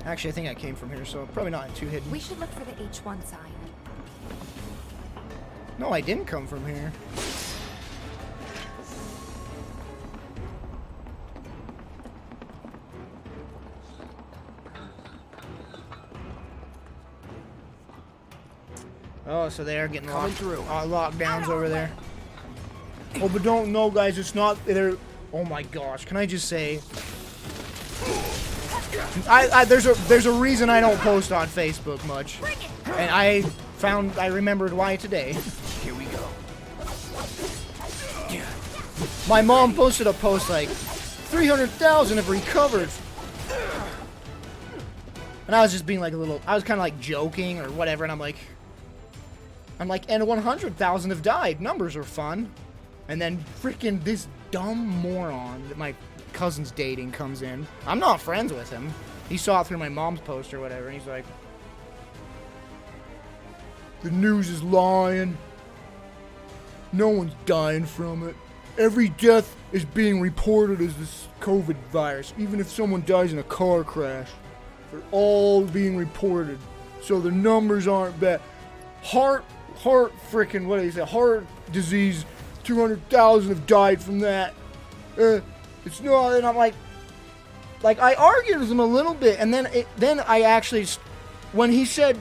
Actually, I think I came from here, so probably not too hidden. We should look for the H1 sign. No, I didn't come from here. Oh, so they are getting lockdowns over there. Oh, but don't know, guys. It's not. They're. Oh my gosh! Can I just say? There's a reason I don't post on Facebook much, and I remembered why today. Here we go. My mom posted a post like 300,000 have recovered. And I was just being like I was kind of like joking or whatever, and I'm like, and 100,000 have died. Numbers are fun. And then freaking this dumb moron that my cousin's dating comes in. I'm not friends with him. He saw it through my mom's post or whatever, and he's like, the news is lying. No one's dying from it. Every death is being reported as this COVID virus, even if someone dies in a car crash. They're all being reported, so the numbers aren't bad. Heart disease, 200,000 have died from that. It's not, and I'm like I argued with him a little bit, and then I actually, when he said,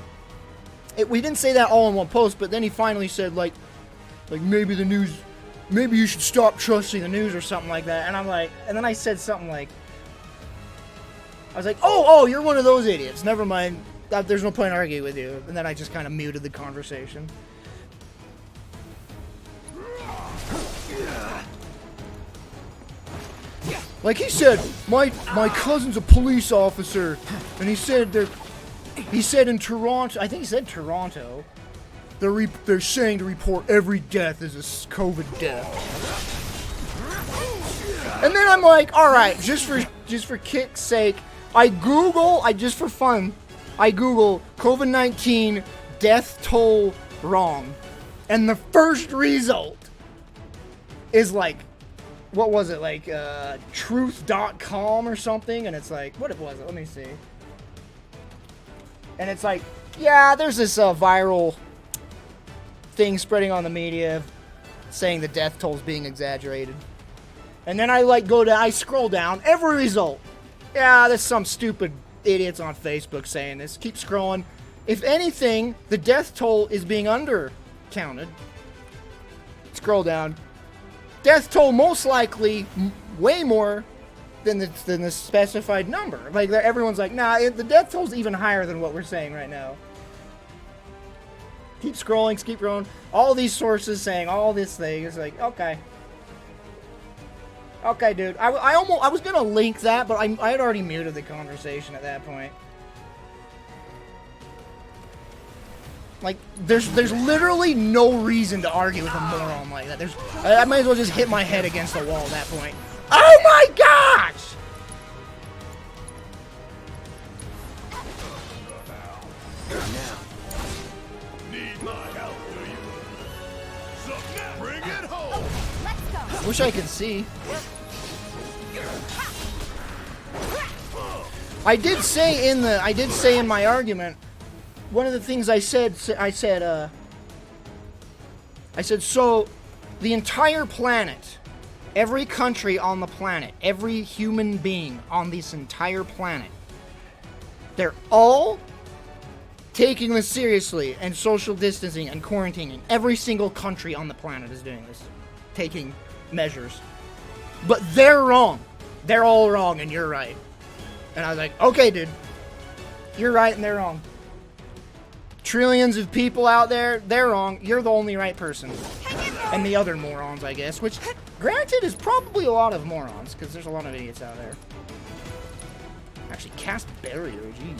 we didn't say that all in one post, but then he finally said like maybe the news, maybe you should stop trusting the news or something like that, and I'm like, and then I said something like, I was like, oh, you're one of those idiots. Never mind. There's no point arguing with you. And then I just kind of muted the conversation. Like he said, my cousin's a police officer, and he said in Toronto, I think he said Toronto, they're saying to report every death as a COVID death. And then I'm like, all right, just for kick's sake, just for fun, I Google COVID-19 death toll wrong. And the first result is like, what was it, like truth.com or something? And it's like, what was it? Let me see. And it's like, yeah, there's this viral thing spreading on the media saying the death toll is being exaggerated. And then I scroll down, every result. Yeah, there's some stupid idiots on Facebook saying this. Keep scrolling. If anything, the death toll is being undercounted. Scroll down. Death toll most likely way more than the specified number. Like, everyone's like, nah, the death toll's even higher than what we're saying right now. Keep scrolling, keep scrolling. All these sources saying all this thing. It's like, okay. Okay, dude. I was gonna link that, but I had already muted the conversation at that point. Like, there's literally no reason to argue with a moron like that. I might as well just hit my head against the wall at that point. Oh my gosh! Now. Need my help, do you? So now, bring it home! Let's go! Wish I could see. I did say in my argument, one of the things I said, so the entire planet, every country on the planet, every human being on this entire planet, they're all taking this seriously and social distancing and quarantining. Every single country on the planet is doing this, taking measures. But they're wrong. They're all wrong and you're right. And I was like, okay, dude. You're right and they're wrong. Trillions of people out there, they're wrong. You're the only right person. And the other morons, I guess. Which, granted, is probably a lot of morons. Because there's a lot of idiots out there. Actually, cast barrier, jeez.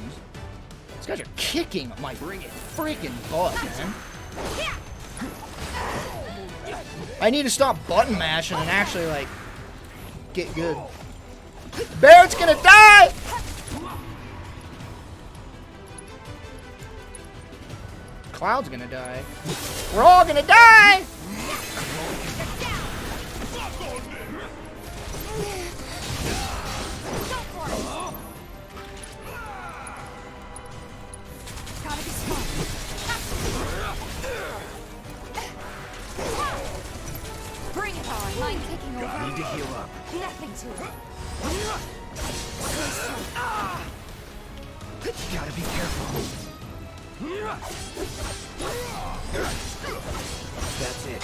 These guys are kicking my freaking butt, man. I need to stop button mashing and actually, like, get good. Barrett's gonna die! Cloud's gonna die. We're all gonna die! Gotta be smart. Bring it on. Mind taking over? Need to heal up. Nothing to it. Gotta be careful. That's it.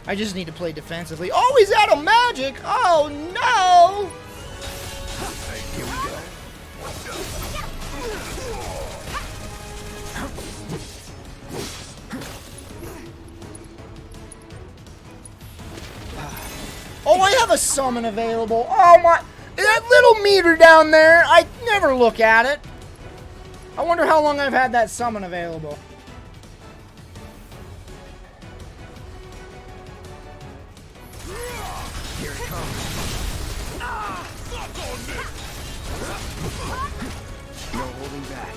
I just need to play defensively. Oh, he's out of magic! Oh, no! Here we go. Oh, I have a summon available. Oh, my... That little meter down there, I never look at it. I wonder how long I've had that summon available. Here it comes. No holding back.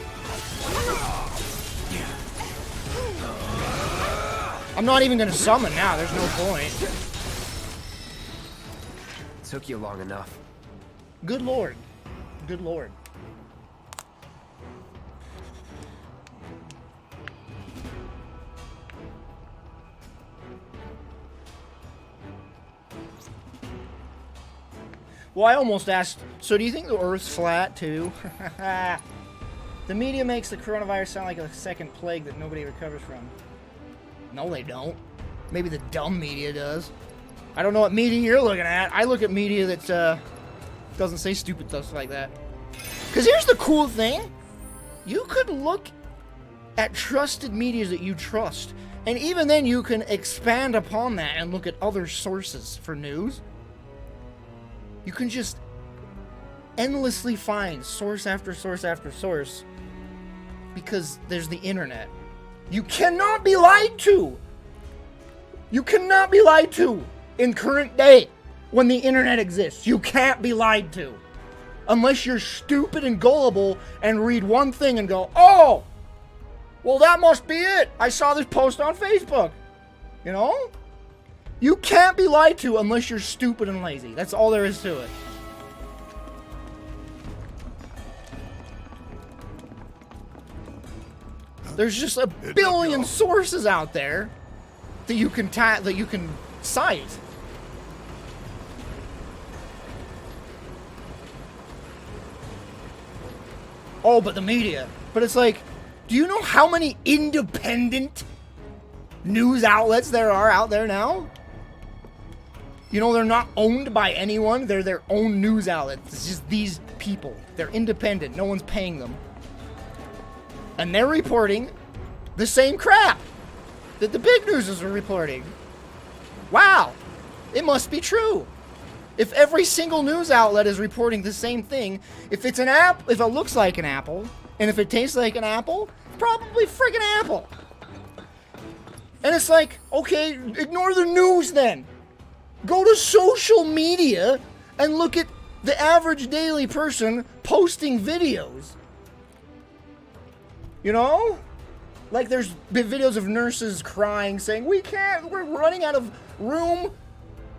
I'm not even going to summon now. There's no point. Took you long enough. Good lord. Good lord. Well, I almost asked, so do you think the Earth's flat, too? The media makes the coronavirus sound like a second plague that nobody recovers from. No, they don't. Maybe the dumb media does. I don't know what media you're looking at. I look at media that doesn't say stupid stuff like that. Because here's the cool thing. You could look at trusted media that you trust. And even then you can expand upon that and look at other sources for news. You can just endlessly find source after source after source. Because there's the internet. You cannot be lied to. You cannot be lied to in current day. When the internet exists, you can't be lied to. Unless you're stupid and gullible and read one thing and go, oh, well, that must be it. I saw this post on Facebook. You know? You can't be lied to unless you're stupid and lazy. That's all there is to it. There's just a billion sources out there that you can cite. Oh, but the media. But it's like, do you know how many independent news outlets there are out there now? You know, they're not owned by anyone. They're their own news outlet. It's just these people. They're independent. No one's paying them. And they're reporting the same crap that the big newses are reporting. Wow. It must be true. If every single news outlet is reporting the same thing, if it's an if it looks like an apple, and if it tastes like an apple, probably friggin' apple. And it's like, okay, ignore the news then. Go to social media and look at the average daily person posting videos. You know? Like there's been videos of nurses crying, saying, we're running out of room.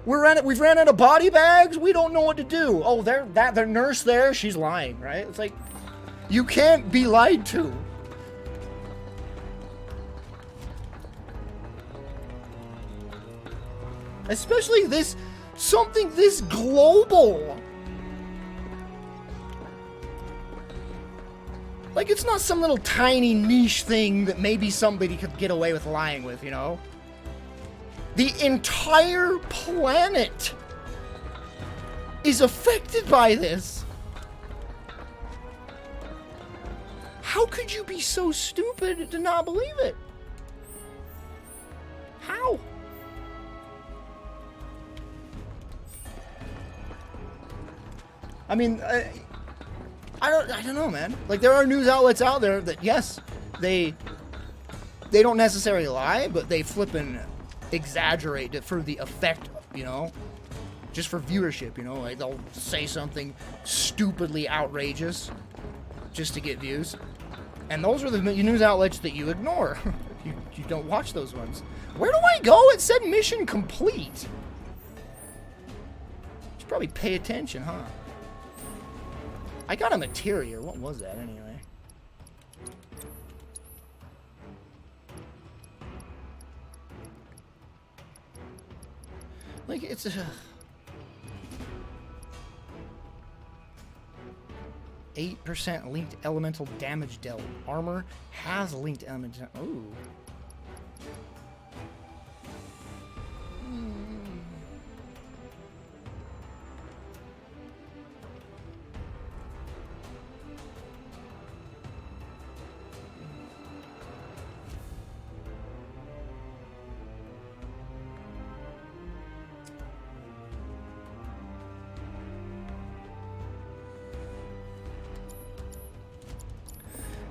We've ran out of body bags. We don't know what to do. Oh, the nurse there, she's lying, right? It's like, you can't be lied to. Especially something this global. Like, it's not some little tiny niche thing that maybe somebody could get away with lying with, you know? The entire planet is affected by this. How could you be so stupid to not believe it? How? I mean, I don't know, man. Like, there are news outlets out there that, yes, they don't necessarily lie, but they flippin' exaggerate it for the effect, you know? Just for viewership, you know? Like, they'll say something stupidly outrageous just to get views. And those are the news outlets that you ignore. you don't watch those ones. Where do I go? It said mission complete. Should probably pay attention, huh? I got a materia. What was that anyway? Like, it's a 8% linked elemental damage dealt. Armor has linked elemental. Ooh.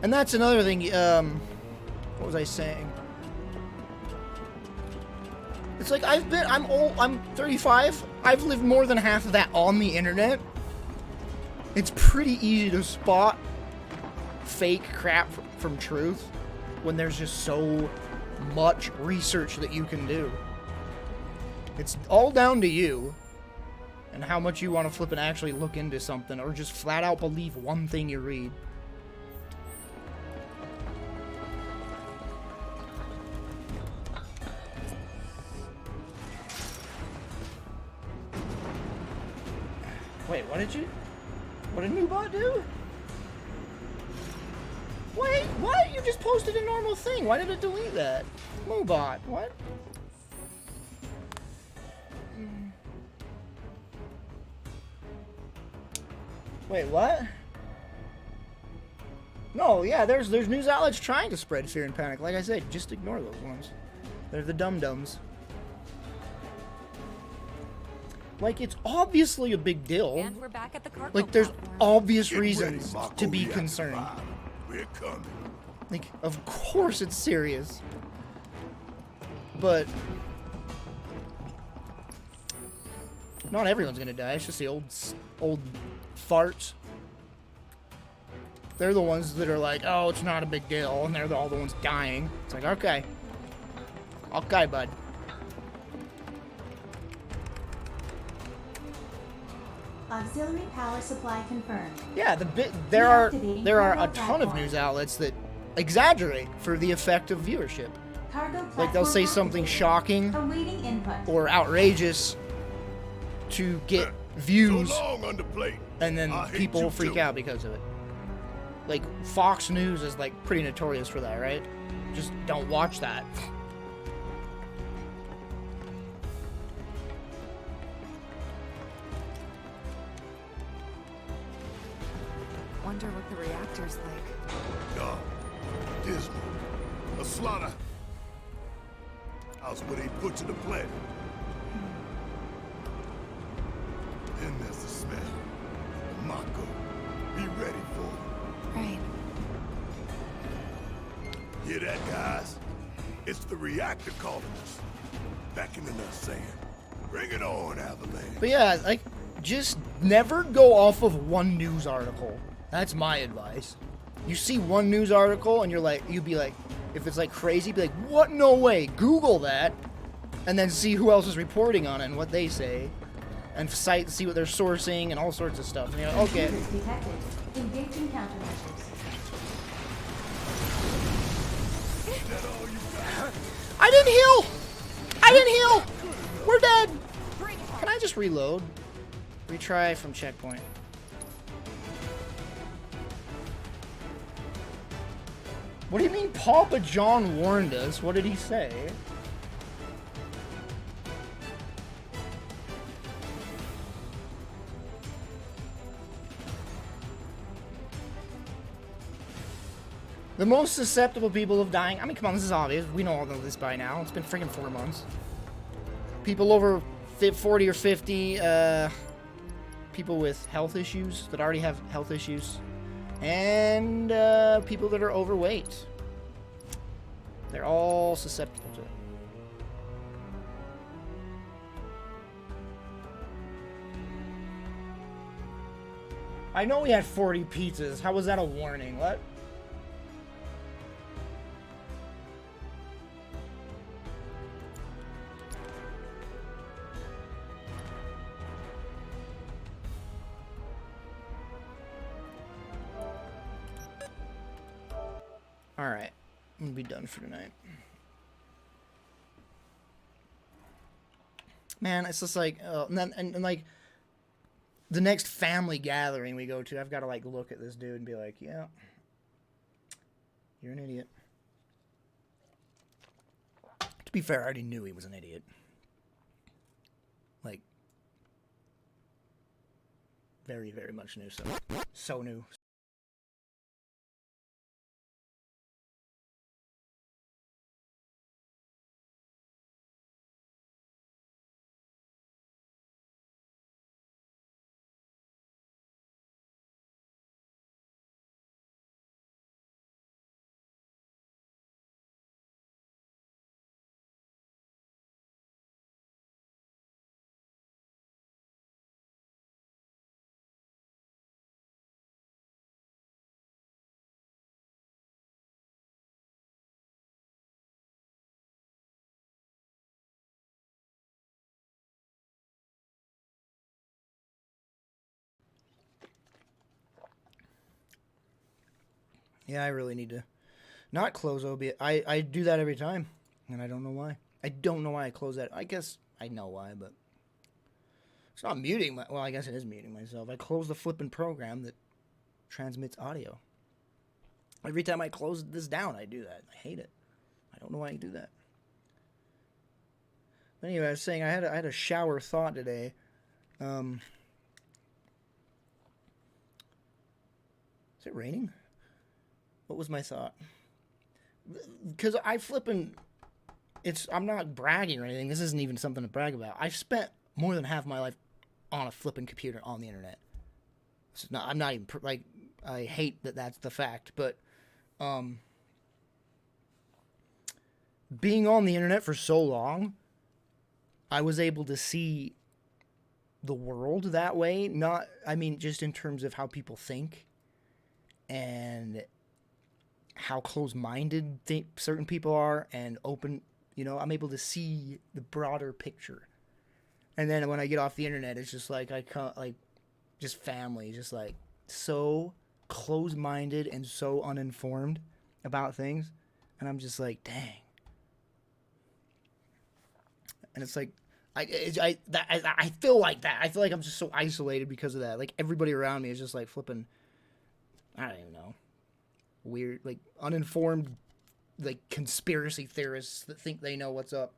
And that's another thing, what was I saying? It's like, I'm old, I'm 35, I've lived more than half of that on the internet. It's pretty easy to spot fake crap from truth when there's just so much research that you can do. It's all down to you and how much you want to flip and actually look into something or just flat out believe one thing you read. Wait, what did Newbot do? Wait, what? You just posted a normal thing. Why did it delete that? Moobot, what? Wait, what? No, yeah, there's news outlets trying to spread fear and panic. Like I said, just ignore those ones. They're the dum-dums. Like, it's obviously a big deal. And we're back at the cargo like, there's platform. obvious Get reasons ready, to be Mako concerned. Reactor 5. We're coming. Like, of course it's serious. But not everyone's gonna die. It's just the old farts. They're the ones that are like, oh, it's not a big deal, and they're all the ones dying. It's like, okay. Okay, bud. Auxiliary power supply confirmed. Yeah, there are a ton of platform. news outlets that exaggerate for the effect of viewership. Cargo Like they'll say platform something activated. shocking Awaiting input. or outrageous to get views, So long, underplate. and then I hate people you freak too. out because of it. Like Fox News is like pretty notorious for that, right? Just don't watch that. Wonder what the reactor's like. Dark, dismal, a slaughter house where they butcher the planet. Then there's the smell. The Mako. Be ready for it. Right. Hear that, guys? It's the reactor calling us. Beckoning us, saying, "Bring it on, Avalanche." But yeah, like, just never go off of one news article. That's my advice. You see one news article and you'd be like, if it's like crazy, be like, what? No way. Google that, and then see who else is reporting on it and what they say, and see what they're sourcing and all sorts of stuff. And you're like, okay. Intruders detected. Engaging countermeasures. I didn't heal! I didn't heal! We're dead! Can I just reload? Retry from checkpoint. What do you mean Papa John warned us? What did he say? The most susceptible people of dying. I mean, come on, this is obvious. We all know this by now. It's been freaking 4 months. People over 40 or 50, people with health issues that already have health issues, and people that are overweight. They're all susceptible to it. I know we had 40 pizzas. How was that a warning? What? Alright, I'm gonna be done for tonight. Man, it's just like, and like, the next family gathering we go to, I've got to like look at this dude and be like, yeah, you're an idiot. To be fair, I already knew he was an idiot. Like, very, very much knew so. So new. Yeah, I really need to not close OBS. I do that every time, and I don't know why. I don't know why I close that. I guess I know why, but it's not muting. Well, I guess it is muting myself. I close the flipping program that transmits audio. Every time I close this down, I do that. I hate it. I don't know why I do that. But anyway, I was saying I had a shower thought today. Is it raining? What was my thought? Because I'm not bragging or anything. This isn't even something to brag about. I've spent more than half my life on a flipping computer on the internet. I'm not even, like, I hate that that's the fact, but, being on the internet for so long, I was able to see the world that way. Just in terms of how people think and how close-minded certain people are and open, I'm able to see the broader picture. And then when I get off the internet, it's just like, just family, just like so close-minded and so uninformed. about things, and I'm just like, dang. And it's like, I feel like that. I feel like I'm just so isolated because of that. Like, everybody around me is just like flipping, I don't even know, weird, like uninformed, like conspiracy theorists that think they know what's up.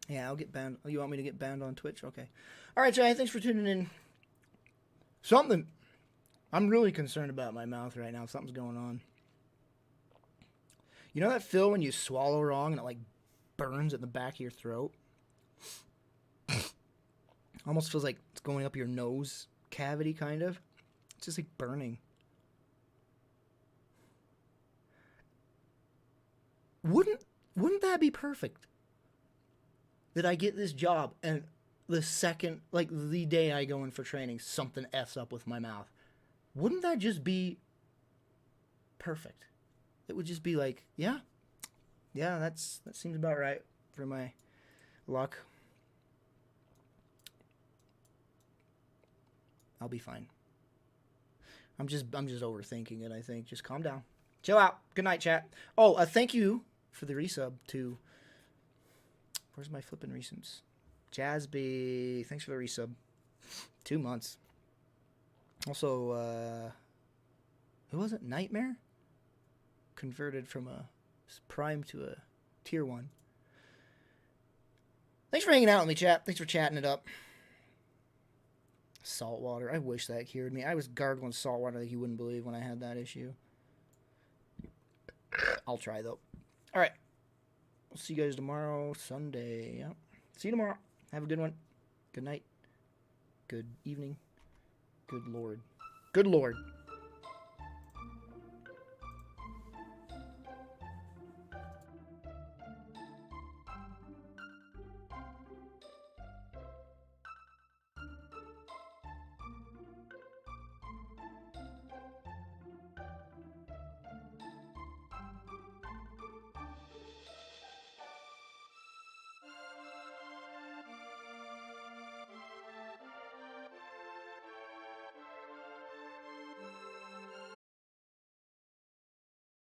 Yeah, I'll get banned. You want me to get banned on Twitch? Okay. All right, Jay, thanks for tuning in. I'm really concerned about my mouth right now. Something's going on. You know that feel when you swallow wrong and it like burns at the back of your throat? Almost feels like it's going up your nose cavity, kind of. It's just like burning. Wouldn't that be perfect? That I get this job and the second, like the day I go in for training, something F's up with my mouth. Wouldn't that just be perfect? It would just be like, yeah, that seems about right for my luck. I'll be fine. I'm just overthinking it, I think. Just calm down. Chill out. Good night, chat. Oh, thank you for the resub to... Where's my flipping recents? Jazzby, thanks for the resub. 2 months. Also, who was it? Nightmare? Converted from a Prime to a Tier 1. Thanks for hanging out with me, chat. Thanks for chatting it up. Salt water. I wish that cured me. I was gargling salt water like you wouldn't believe when I had that issue. I'll try, though. All right. We'll see you guys tomorrow, Sunday. Yep. See you tomorrow. Have a good one. Good night. Good evening. Good Lord. Good Lord.